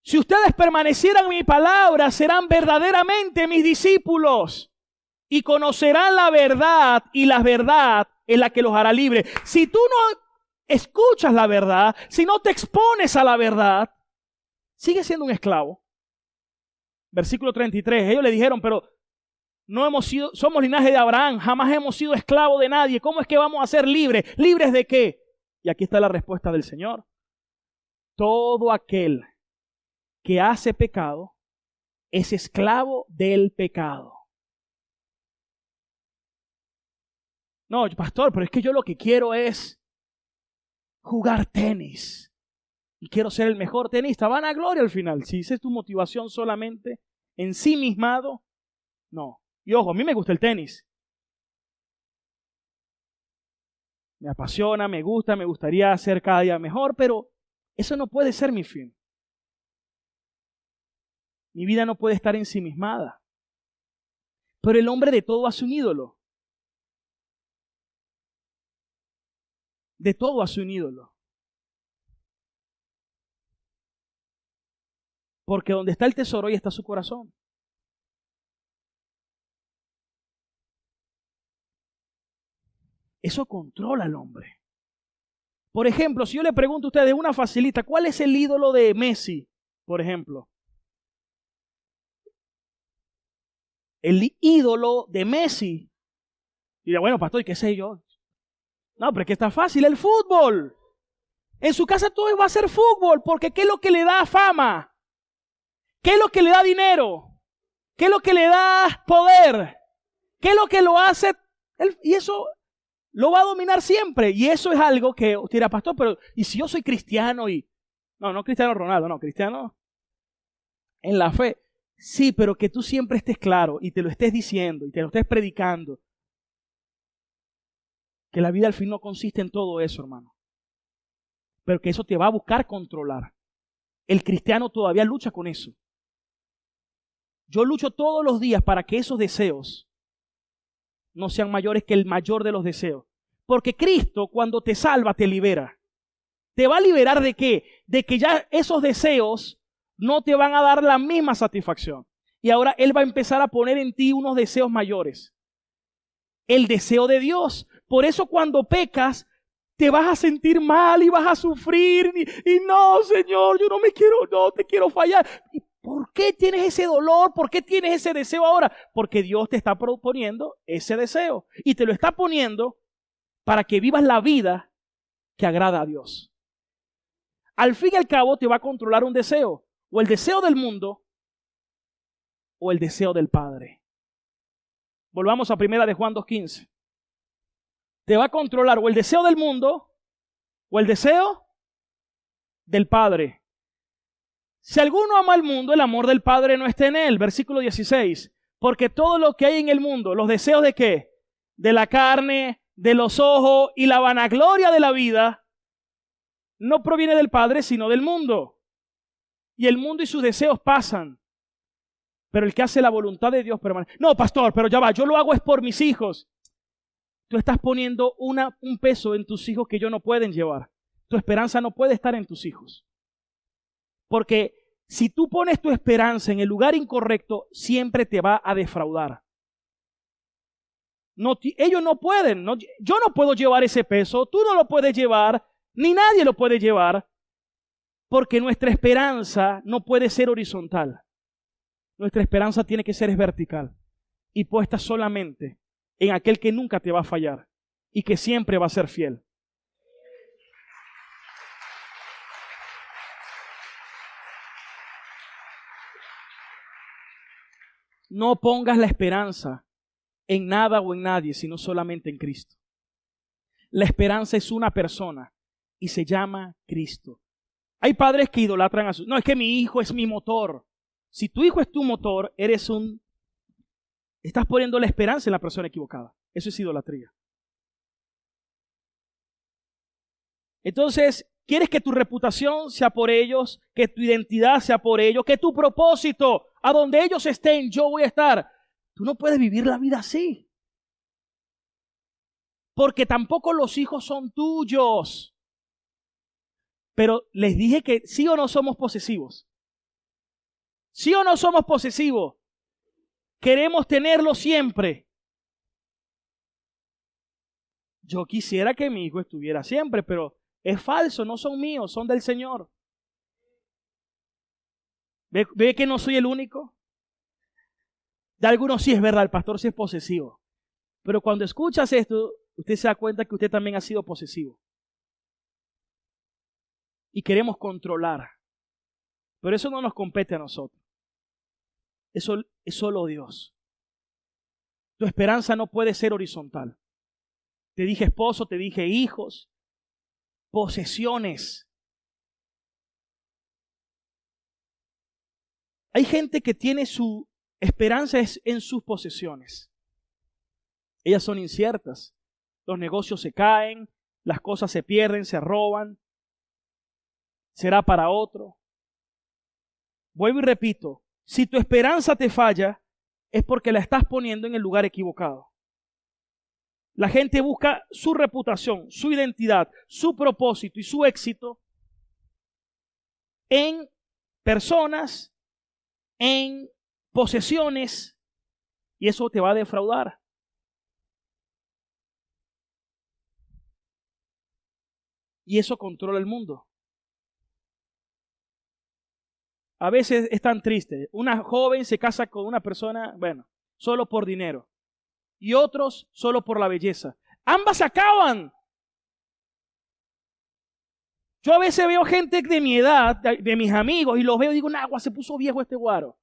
Si ustedes permanecieran en mi palabra, serán verdaderamente mis discípulos y conocerán la verdad, y la verdad es la que los hará libres. Si tú no escuchas la verdad, si no te expones a la verdad, sigues siendo un esclavo. Versículo 33, ellos le dijeron, pero somos linaje de Abraham, jamás hemos sido esclavos de nadie. ¿Cómo es que vamos a ser libres? ¿Libres de qué? Y aquí está la respuesta del Señor. todo aquel que hace pecado es esclavo del pecado. No, pastor, pero es que yo lo que quiero es jugar tenis. Y quiero ser el mejor tenista. Vanagloria al final. Si esa es tu motivación solamente en sí mismado, no. Y ojo, a mí me gusta el tenis. Me apasiona, me gusta, me gustaría ser cada día mejor, pero eso no puede ser mi fin. Mi vida no puede estar ensimismada. Pero el hombre de todo hace un ídolo. De todo hace un ídolo. Porque donde está el tesoro, ahí está su corazón. Eso controla al hombre. Por ejemplo, si yo le pregunto a ustedes una facilita, ¿cuál es el ídolo de Messi, por ejemplo? El ídolo de Messi. Dirá, bueno, pastor, ¿y qué sé yo? No, pero es que está fácil, el fútbol. En su casa todo va a ser fútbol, porque ¿qué es lo que le da fama? ¿Qué es lo que le da dinero? ¿Qué es lo que le da poder? ¿Qué es lo que lo hace? Y eso lo va a dominar siempre. Y eso es algo que usted dirá, pastor, pero ¿y si yo soy cristiano y... No Cristiano Ronaldo, no, cristiano en la fe. Sí, pero que tú siempre estés claro y te lo estés diciendo y te lo estés predicando. Que la vida al fin no consiste en todo eso, hermano. Pero que eso te va a buscar controlar. El cristiano todavía lucha con eso. Yo lucho todos los días para que esos deseos no sean mayores que el mayor de los deseos. Porque Cristo, cuando te salva, te libera. ¿Te va a liberar de qué? De que ya esos deseos no te van a dar la misma satisfacción. Y ahora Él va a empezar a poner en ti unos deseos mayores. El deseo de Dios. Por eso cuando pecas, te vas a sentir mal y vas a sufrir. Y no, Señor, yo no te quiero fallar. ¿Y por qué tienes ese dolor? ¿Por qué tienes ese deseo ahora? Porque Dios te está proponiendo ese deseo. Y te lo está poniendo para que vivas la vida que agrada a Dios. Al fin y al cabo te va a controlar un deseo. O el deseo del mundo o el deseo del Padre. Volvamos a 1 de Juan 2:15. Te va a controlar o el deseo del mundo o el deseo del Padre. Si alguno ama al mundo, el amor del Padre no está en él. Versículo 16. Porque todo lo que hay en el mundo, los deseos de ¿qué? De la carne, de los ojos y la vanagloria de la vida, no proviene del Padre, sino del mundo. Y el mundo y sus deseos pasan. Pero el que hace la voluntad de Dios permanece. No, pastor, pero ya va, yo lo hago es por mis hijos. Tú estás poniendo un peso en tus hijos que ellos no pueden llevar. Tu esperanza no puede estar en tus hijos. Porque si tú pones tu esperanza en el lugar incorrecto, siempre te va a defraudar. No, ellos no pueden. Yo no puedo llevar ese peso, tú no lo puedes llevar, ni nadie lo puede llevar, porque nuestra esperanza no puede ser horizontal. Nuestra esperanza tiene que ser vertical y puesta solamente en aquel que nunca te va a fallar y que siempre va a ser fiel. No pongas la esperanza en nada o en nadie, sino solamente en Cristo. La esperanza es una persona y se llama Cristo. Hay padres que idolatran a sus... No, es que mi hijo es mi motor. Si tu hijo es tu motor, estás poniendo la esperanza en la persona equivocada. Eso es idolatría. Entonces, ¿quieres que tu reputación sea por ellos? ¿Que tu identidad sea por ellos? ¿Que tu propósito, a donde ellos estén, yo voy a estar? Tú no puedes vivir la vida así. Porque tampoco los hijos son tuyos. Pero les dije que sí o no somos posesivos. ¿Sí o no somos posesivos? Queremos tenerlo siempre. Yo quisiera que mi hijo estuviera siempre, pero es falso, no son míos, son del Señor. ¿Ve que no soy el único? De algunos sí es verdad, el pastor sí es posesivo. Pero cuando escuchas esto, usted se da cuenta que usted también ha sido posesivo. y queremos controlar. Pero eso no nos compete a nosotros. Eso es solo Dios. Tu esperanza no puede ser horizontal. Te dije esposo, te dije hijos, posesiones. Hay gente que tiene su esperanza en sus posesiones. Ellas son inciertas. Los negocios se caen, las cosas se pierden, se roban. Será para otro. Vuelvo y repito, si tu esperanza te falla, es porque la estás poniendo en el lugar equivocado. La gente busca su reputación, su identidad, su propósito y su éxito en personas, en posesiones, y eso te va a defraudar. Y eso controla el mundo. A veces es tan triste. Una joven se casa con una persona, solo por dinero. Y otros solo por la belleza. Ambas se acaban. Yo a veces veo gente de mi edad, de mis amigos, y los veo y digo, agua, se puso viejo este guaro.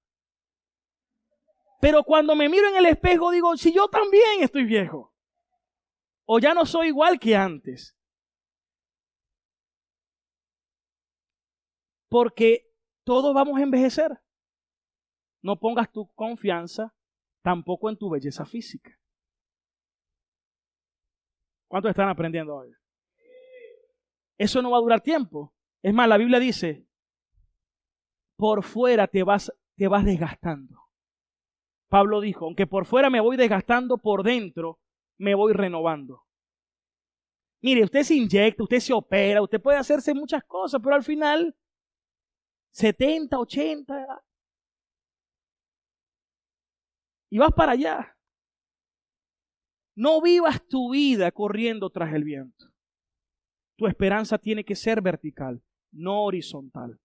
Pero cuando me miro en el espejo digo, si yo también estoy viejo. O ya no soy igual que antes. Porque todos vamos a envejecer. No pongas tu confianza tampoco en tu belleza física. ¿Cuántos están aprendiendo hoy? Eso no va a durar tiempo. Es más, la Biblia dice, por fuera te vas desgastando. Pablo dijo, aunque por fuera me voy desgastando, por dentro me voy renovando. Mire, usted se inyecta, usted se opera, usted puede hacerse muchas cosas, pero al final 70, 80, y vas para allá. No vivas tu vida corriendo tras el viento. Tu esperanza tiene que ser vertical, no horizontal.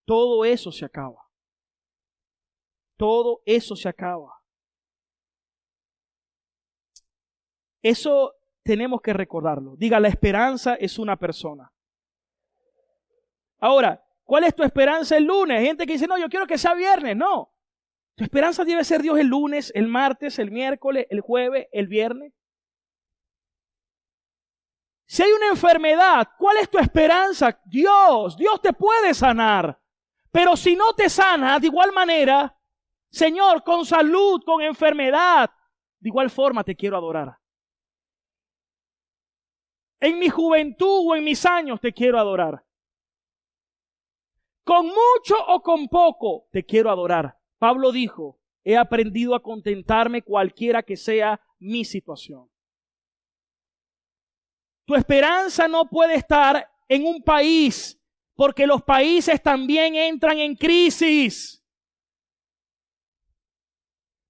Todo eso se acaba. Todo eso se acaba. Eso tenemos que recordarlo. Diga, la esperanza es una persona. Ahora, ¿cuál es tu esperanza el lunes? Hay gente que dice, no, yo quiero que sea viernes. No. Tu esperanza debe ser Dios el lunes, el martes, el miércoles, el jueves, el viernes. Si hay una enfermedad, ¿cuál es tu esperanza? Dios te puede sanar. Pero si no te sana, de igual manera, Señor, con salud, con enfermedad, de igual forma te quiero adorar. En mi juventud o en mis años te quiero adorar. Con mucho o con poco te quiero adorar. Pablo dijo, he aprendido a contentarme cualquiera que sea mi situación. Tu esperanza no puede estar en un país, porque los países también entran en crisis.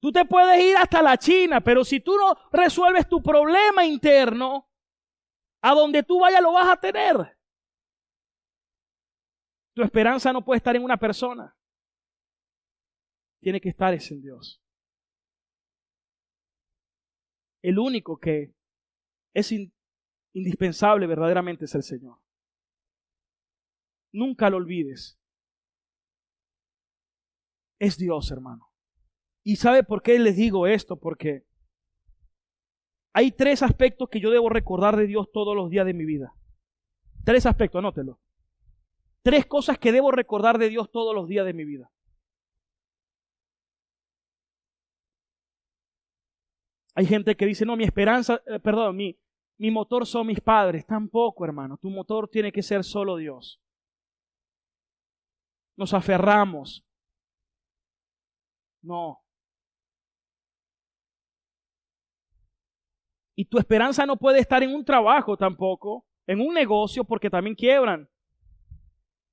Tú te puedes ir hasta la China, pero si tú no resuelves tu problema interno, a donde tú vayas lo vas a tener. Tu esperanza no puede estar en una persona. Tiene que estar en Dios. El único que es indispensable verdaderamente es el Señor. Nunca lo olvides. Es Dios, hermano. ¿Y sabe por qué les digo esto? Porque hay 3 aspectos que yo debo recordar de Dios todos los días de mi vida. 3 aspectos, anótelo. 3 cosas que debo recordar de Dios todos los días de mi vida. Hay gente que dice, no, mi esperanza, mi motor son mis padres. Tampoco, hermano. Tu motor tiene que ser solo Dios. Nos aferramos. No. Y tu esperanza no puede estar en un trabajo tampoco, en un negocio, porque también quiebran.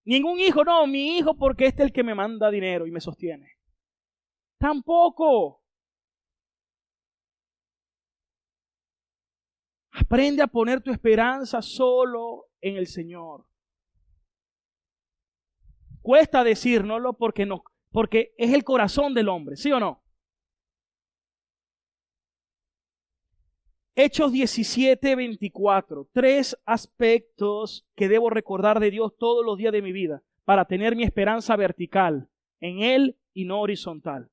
Ningún hijo, no, mi hijo porque este es el que me manda dinero y me sostiene. Tampoco. Aprende a poner tu esperanza solo en el Señor. Cuesta decírnoslo porque es el corazón del hombre, ¿sí o no? Hechos 17:24. 3 aspectos que debo recordar de Dios todos los días de mi vida para tener mi esperanza vertical en Él y no horizontal.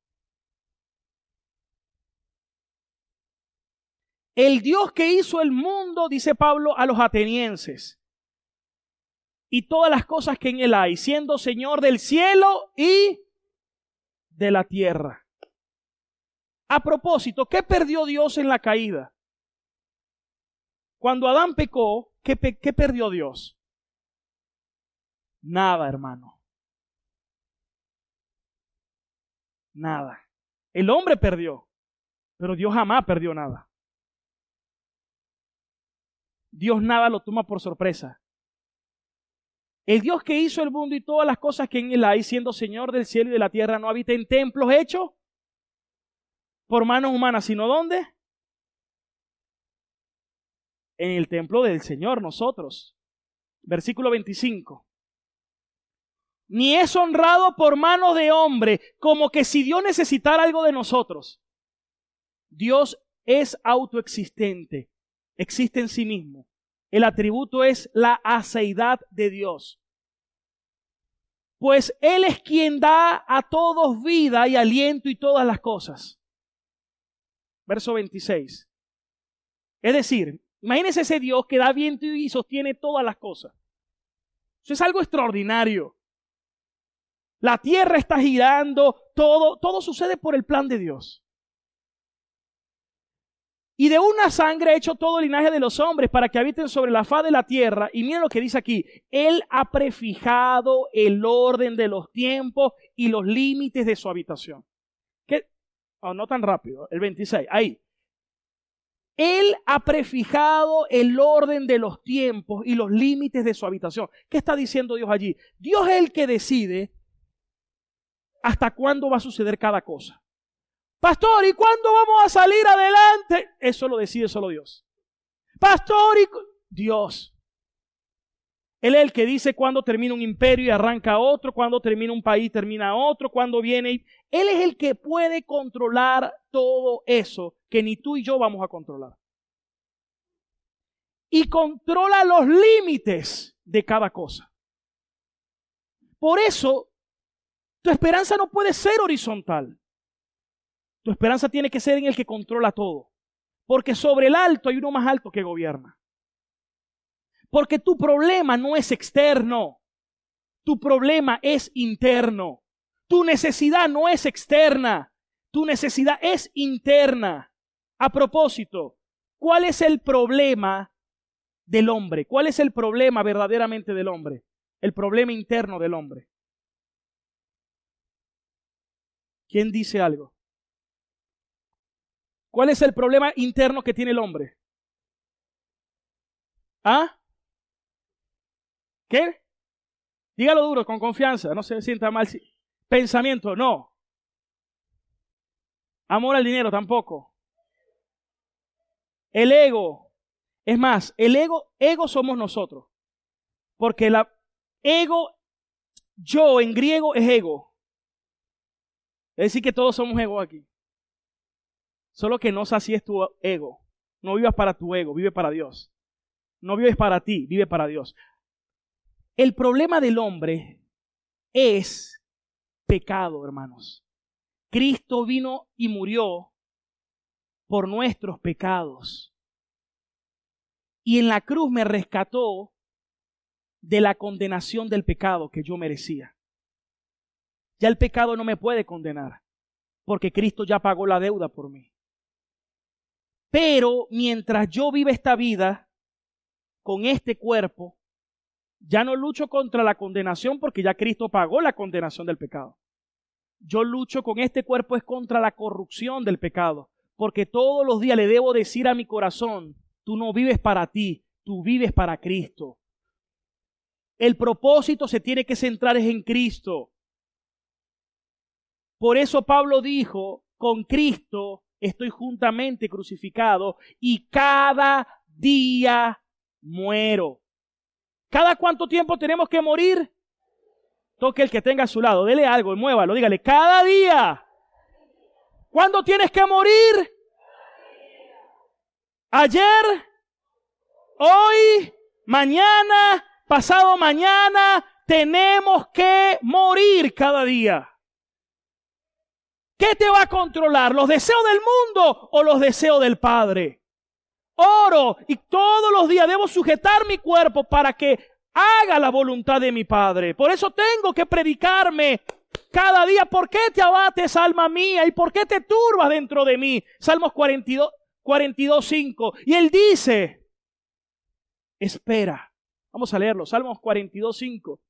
El Dios que hizo el mundo, dice Pablo a los atenienses, y todas las cosas que en Él hay, siendo Señor del cielo y de la tierra. A propósito, ¿qué perdió Dios en la caída? Cuando Adán pecó, ¿qué perdió Dios? Nada, hermano. Nada. El hombre perdió, pero Dios jamás perdió nada. Dios nada lo toma por sorpresa. El Dios que hizo el mundo y todas las cosas que en Él hay, siendo Señor del cielo y de la tierra, no habita en templos hechos por manos humanas, sino ¿dónde? En el templo del Señor, nosotros. Versículo 25. Ni es honrado por manos de hombre, como que si Dios necesitara algo de nosotros. Dios es autoexistente, existe en sí mismo. El atributo es la aceidad de Dios. Pues Él es quien da a todos vida y aliento y todas las cosas. Verso 26. Es decir, imagínense ese Dios que da viento y sostiene todas las cosas. Eso es algo extraordinario. La tierra está girando, todo sucede por el plan de Dios. Y de una sangre ha hecho todo el linaje de los hombres para que habiten sobre la faz de la tierra. Y miren lo que dice aquí. Él ha prefijado el orden de los tiempos y los límites de su habitación. ¿Qué? Oh, no tan rápido. El 26. Ahí. Él ha prefijado el orden de los tiempos y los límites de su habitación. ¿Qué está diciendo Dios allí? Dios es el que decide hasta cuándo va a suceder cada cosa. Pastor, ¿y cuándo vamos a salir adelante? Eso lo decide solo Dios. Pastor, Dios. Él es el que dice cuándo termina un imperio y arranca otro, cuándo termina un país, termina otro, cuándo viene. Él es el que puede controlar todo eso que ni tú y yo vamos a controlar. Y controla los límites de cada cosa. Por eso, tu esperanza no puede ser horizontal. Tu esperanza tiene que ser en el que controla todo. Porque sobre el alto hay uno más alto que gobierna. Porque tu problema no es externo. Tu problema es interno. Tu necesidad no es externa. Tu necesidad es interna. A propósito, ¿cuál es el problema del hombre? ¿Cuál es el problema verdaderamente del hombre? El problema interno del hombre. ¿Quién dice algo? ¿Cuál es el problema interno que tiene el hombre? ¿Ah? ¿Qué? Dígalo duro, con confianza, no se sienta mal. Pensamiento, no. Amor al dinero, tampoco. El ego. Es más, el ego somos nosotros. Porque yo en griego es ego. Es decir que todos somos ego aquí. Solo que no sacies tu ego. No vivas para tu ego, vive para Dios. No vives para ti, vive para Dios. El problema del hombre es pecado, hermanos. Cristo vino y murió por nuestros pecados. Y en la cruz me rescató de la condenación del pecado que yo merecía. Ya el pecado no me puede condenar, porque Cristo ya pagó la deuda por mí. Pero mientras yo viva esta vida con este cuerpo, ya no lucho contra la condenación porque ya Cristo pagó la condenación del pecado. Yo lucho con este cuerpo es contra la corrupción del pecado, porque todos los días le debo decir a mi corazón, tú no vives para ti, tú vives para Cristo. El propósito se tiene que centrar en Cristo. Por eso Pablo dijo, con Cristo estoy juntamente crucificado y cada día muero. ¿Cada cuánto tiempo tenemos que morir? Toque el que tenga a su lado, dele algo, muévalo, dígale, cada día. ¿Cuándo tienes que morir? Ayer, hoy, mañana, pasado mañana, tenemos que morir cada día. ¿Qué te va a controlar? ¿Los deseos del mundo o los deseos del Padre? Oro y todos los días debo sujetar mi cuerpo para que haga la voluntad de mi Padre. Por eso tengo que predicarme cada día. ¿Por qué te abates, alma mía? ¿Y por qué te turbas dentro de mí? Salmos 42:5. Y él dice, espera. Vamos a leerlo. Salmos 42:5.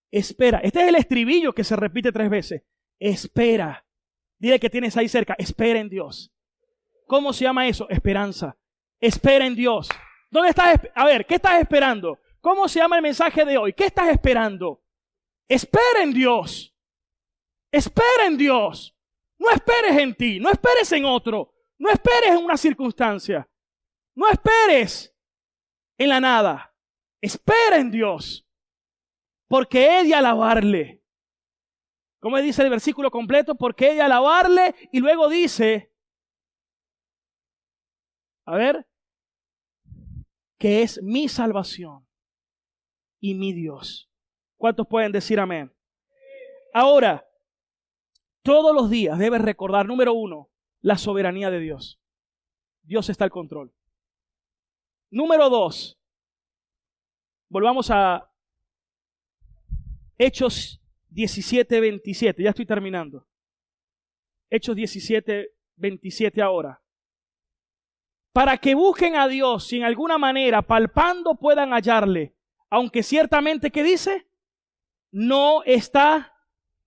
Espera. Este es el estribillo que se repite 3 veces. Espera. Dile que tienes ahí cerca. Espera en Dios. ¿Cómo se llama eso? Esperanza. Espera en Dios. ¿Dónde estás? A ver, ¿qué estás esperando? ¿Cómo se llama el mensaje de hoy? ¿Qué estás esperando? Espera en Dios. Espera en Dios. No esperes en ti. No esperes en otro. No esperes en una circunstancia. No esperes en la nada. Espera en Dios. Porque he de alabarle. ¿Cómo dice el versículo completo? Porque he de alabarle. Y luego dice, a ver, que es mi salvación y mi Dios. ¿Cuántos pueden decir amén? Ahora, todos los días debes recordar, número 1, la soberanía de Dios. Dios está al control. Número 2, volvamos a Hechos 17:27. Ya estoy terminando. Hechos 17:27 ahora. Para que busquen a Dios, si en alguna manera, palpando, puedan hallarle. Aunque ciertamente, ¿qué dice? No está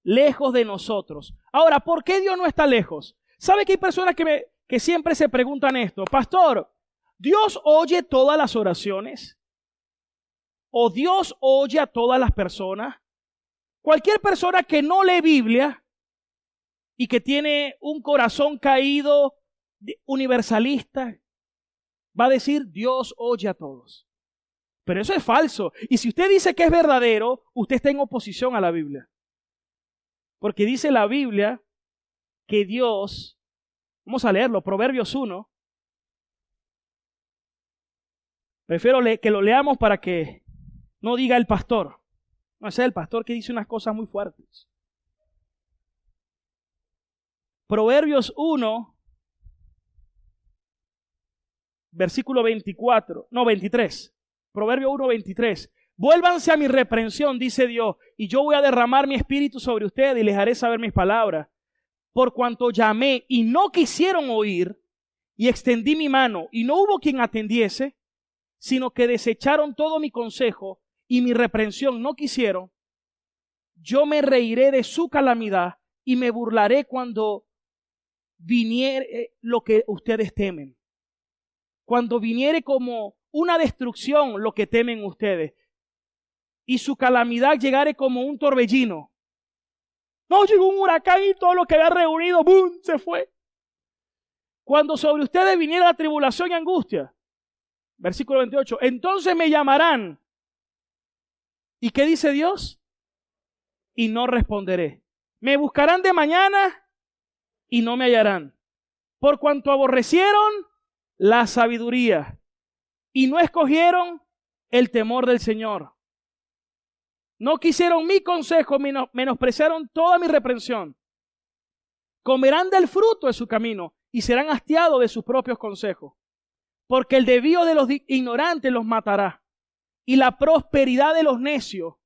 lejos de nosotros. Ahora, ¿por qué Dios no está lejos? ¿Sabe que hay personas que siempre se preguntan esto? Pastor, ¿Dios oye todas las oraciones? ¿O Dios oye a todas las personas? Cualquier persona que no lee Biblia y que tiene un corazón caído, universalista, va a decir, Dios oye a todos. Pero eso es falso. Y si usted dice que es verdadero, usted está en oposición a la Biblia. Porque dice la Biblia que Dios, vamos a leerlo, Proverbios 1. Prefiero que lo leamos para que no diga el pastor. No sea el pastor que dice unas cosas muy fuertes. Proverbios 1, versículo 23. Proverbio 1:23. Vuélvanse a mi reprensión, dice Dios, y yo voy a derramar mi espíritu sobre ustedes y les haré saber mis palabras. Por cuanto llamé y no quisieron oír, y extendí mi mano y no hubo quien atendiese, sino que desecharon todo mi consejo y mi reprensión no quisieron, yo me reiré de su calamidad y me burlaré cuando viniere lo que ustedes temen. Cuando viniere como una destrucción lo que temen ustedes, y su calamidad llegare como un torbellino. No, llegó un huracán y todo lo que había reunido, ¡bum!, se fue. Cuando sobre ustedes viniera la tribulación y angustia, versículo 28, entonces me llamarán. ¿Y qué dice Dios? Y no responderé. Me buscarán de mañana y no me hallarán. Por cuanto aborrecieron la sabiduría y no escogieron el temor del Señor. No quisieron mi consejo, menospreciaron toda mi reprensión. Comerán del fruto de su camino y serán hastiados de sus propios consejos. Porque el desvío de los ignorantes los matará y la prosperidad de los necios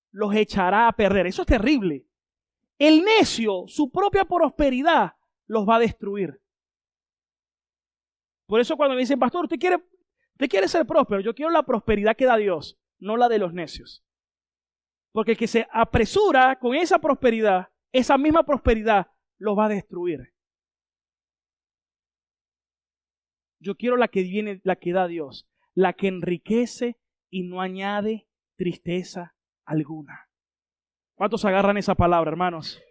los echará a perder. Eso es terrible. El necio, su propia prosperidad, los va a destruir. Por eso cuando me dicen, pastor, usted quiere ser próspero, yo quiero la prosperidad que da Dios, no la de los necios. Porque el que se apresura con esa prosperidad, esa misma prosperidad, los va a destruir. Yo quiero la que viene, la que da Dios, la que enriquece y no añade tristeza alguna. ¿Cuántos agarran esa palabra, hermanos?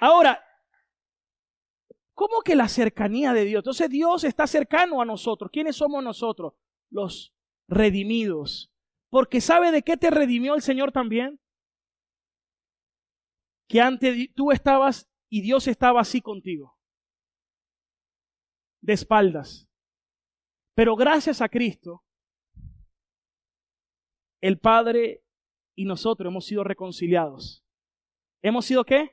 Ahora, ¿cómo que la cercanía de Dios? Entonces Dios está cercano a nosotros. ¿Quiénes somos nosotros? Los redimidos. Porque ¿sabe de qué te redimió el Señor también? que antes tú estabas y Dios estaba así contigo, de espaldas. Pero gracias a Cristo, el Padre y nosotros hemos sido reconciliados. ¿Hemos sido qué?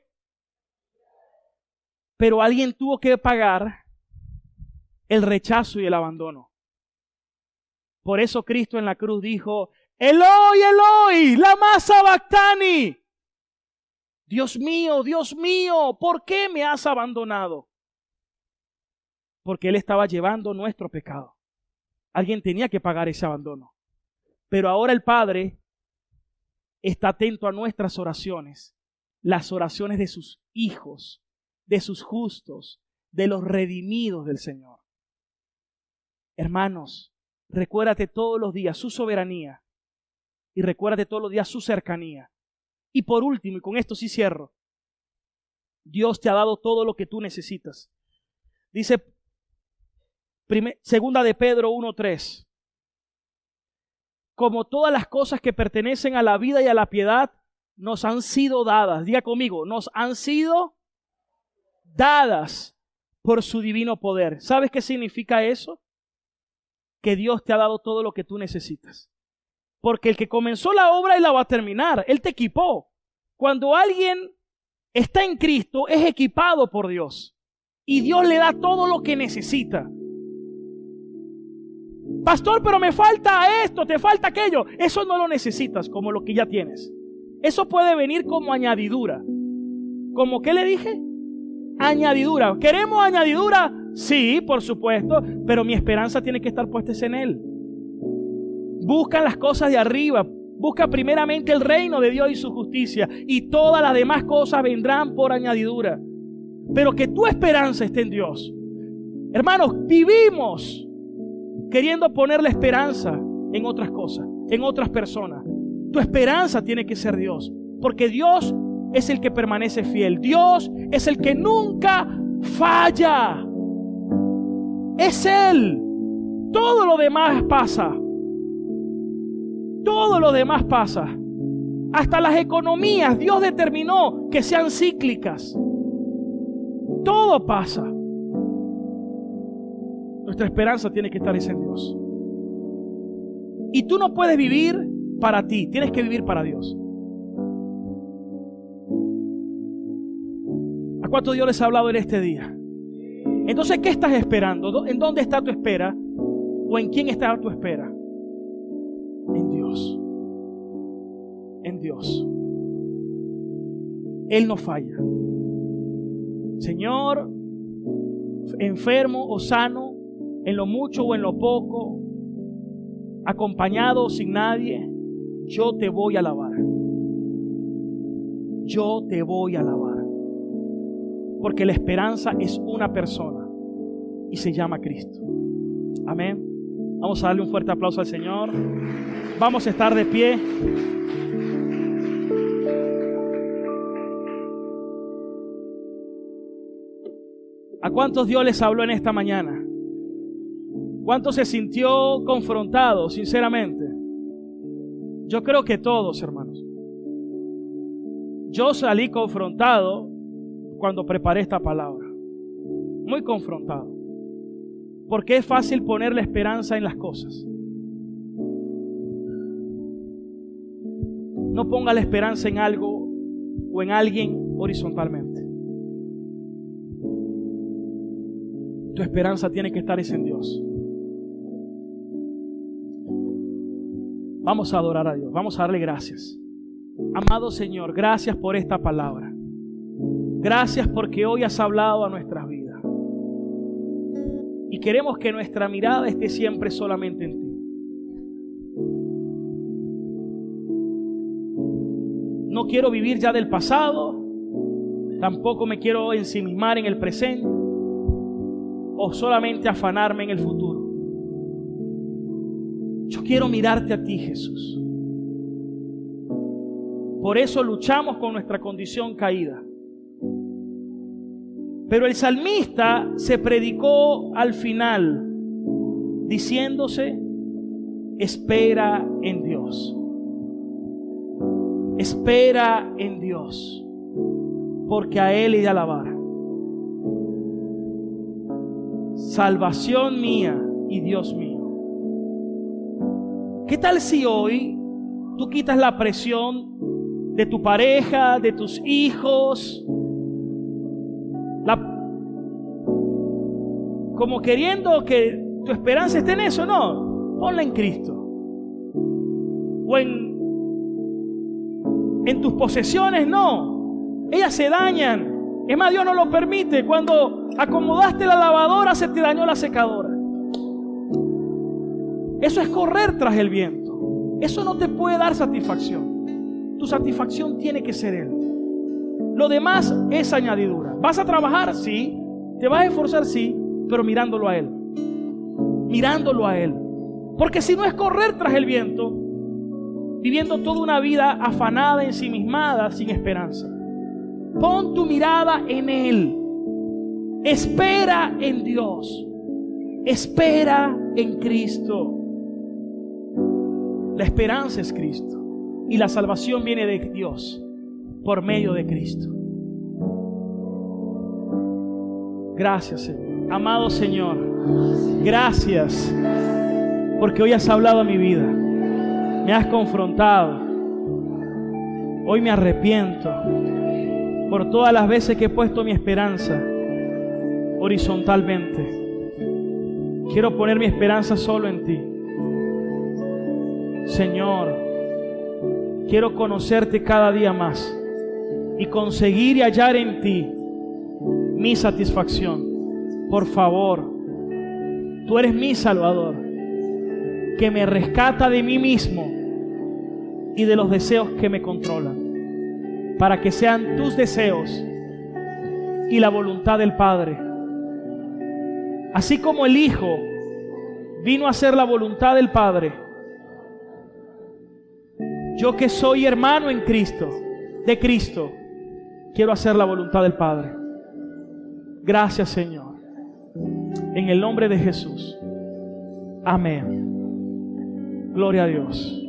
Pero alguien tuvo que pagar el rechazo y el abandono. Por eso Cristo en la cruz dijo, Eloi, Eloi, lama sabactani. Dios mío, ¿por qué me has abandonado? Porque Él estaba llevando nuestro pecado. Alguien tenía que pagar ese abandono. Pero ahora el Padre está atento a nuestras oraciones, las oraciones de sus hijos, de sus justos, de los redimidos del Señor. Hermanos, recuérdate todos los días su soberanía y recuérdate todos los días su cercanía. Y por último, y con esto sí cierro, Dios te ha dado todo lo que tú necesitas. Dice segunda de Pedro 1:3. Como todas las cosas que pertenecen a la vida y a la piedad nos han sido dadas. Diga conmigo, nos han sido dadas por su divino poder. ¿Sabes qué significa eso? Que Dios te ha dado todo lo que tú necesitas. Porque el que comenzó la obra, Él la va a terminar. Él te equipó. Cuando alguien está en Cristo, es equipado por Dios. Y Dios le da todo lo que necesita. Pastor, pero me falta esto, te falta aquello. Eso no lo necesitas como lo que ya tienes. Eso puede venir como añadidura. ¿Cómo qué le dije? Añadidura. ¿Queremos añadidura? Sí, por supuesto, pero mi esperanza tiene que estar puesta en Él. Busca las cosas de arriba. Busca primeramente el reino de Dios y su justicia, y todas las demás cosas vendrán por añadidura. Pero que tu esperanza esté en Dios. Hermanos, vivimos queriendo poner la esperanza en otras cosas, en otras personas. Tu esperanza tiene que ser Dios, porque Dios es el que permanece fiel. Dios es el que nunca falla. Es Él. Todo lo demás pasa. Todo lo demás pasa. Hasta las economías, Dios determinó que sean cíclicas. Todo pasa. Nuestra esperanza tiene que estar en Dios. Y tú no puedes vivir para ti, tienes que vivir para Dios. ¿A cuántos Dios les ha hablado en este día? Entonces, ¿qué estás esperando? ¿En dónde está tu espera? ¿O en quién está tu espera? En Dios. En Dios. Él no falla. Señor, enfermo o sano, en lo mucho o en lo poco, acompañado o sin nadie, yo te voy a alabar. Yo te voy a alabar. Porque la esperanza es una persona y se llama Cristo. Amén. Vamos a darle un fuerte aplauso al Señor. Vamos a estar de pie. ¿A cuántos Dios les habló en esta mañana? ¿Cuántos se sintió confrontado, sinceramente? Yo creo que todos, hermanos. Yo salí confrontado cuando preparé esta palabra. Muy confrontado. Porque es fácil poner la esperanza en las cosas. No ponga la esperanza en algo o en alguien horizontalmente. Tu esperanza tiene que estar en Dios. Vamos a adorar a Dios, vamos a darle gracias. Amado Señor, gracias por esta palabra. Gracias porque hoy has hablado a nuestras vidas. Y queremos que nuestra mirada esté siempre solamente en ti. No quiero vivir ya del pasado, tampoco me quiero ensimismar en el presente o solamente afanarme en el futuro. Yo quiero mirarte a ti, Jesús. Por eso luchamos con nuestra condición caída. Pero el salmista se predicó al final diciéndose: espera en Dios. Espera en Dios. porque a Él he de alabar. Salvación mía y Dios mío. ¿Qué tal si hoy tú quitas la presión de tu pareja, de tus hijos, como queriendo que tu esperanza esté en eso? No, ponla en Cristo. O en tus posesiones, no. Ellas se dañan. Es más, Dios no lo permite. Cuando acomodaste la lavadora, se te dañó la secadora. Eso es correr tras el viento. Eso no te puede dar satisfacción. Tu satisfacción tiene que ser Él. Lo demás es añadidura. ¿Vas a trabajar? Sí. ¿Te vas a esforzar? Sí. Pero mirándolo a Él. Mirándolo a Él. Porque si no es correr tras el viento, viviendo toda una vida afanada, ensimismada, sin esperanza. Pon tu mirada en Él. Espera en Dios. Espera en Cristo. La esperanza es Cristo. Y la salvación viene de Dios por medio de Cristo. Gracias, Señor. Amado Señor, gracias porque hoy has hablado a mi vida. Me has confrontado. Hoy me arrepiento por todas las veces que he puesto mi esperanza horizontalmente. Quiero poner mi esperanza solo en ti. Señor, quiero conocerte cada día más y conseguir y hallar en ti mi satisfacción. Por favor, tú eres mi Salvador, que me rescata de mí mismo y de los deseos que me controlan, para que sean tus deseos y la voluntad del Padre. Así como el Hijo vino a hacer la voluntad del Padre, yo que soy hermano en Cristo, de Cristo, quiero hacer la voluntad del Padre. Gracias, Señor. En el nombre de Jesús. Amén. Gloria a Dios.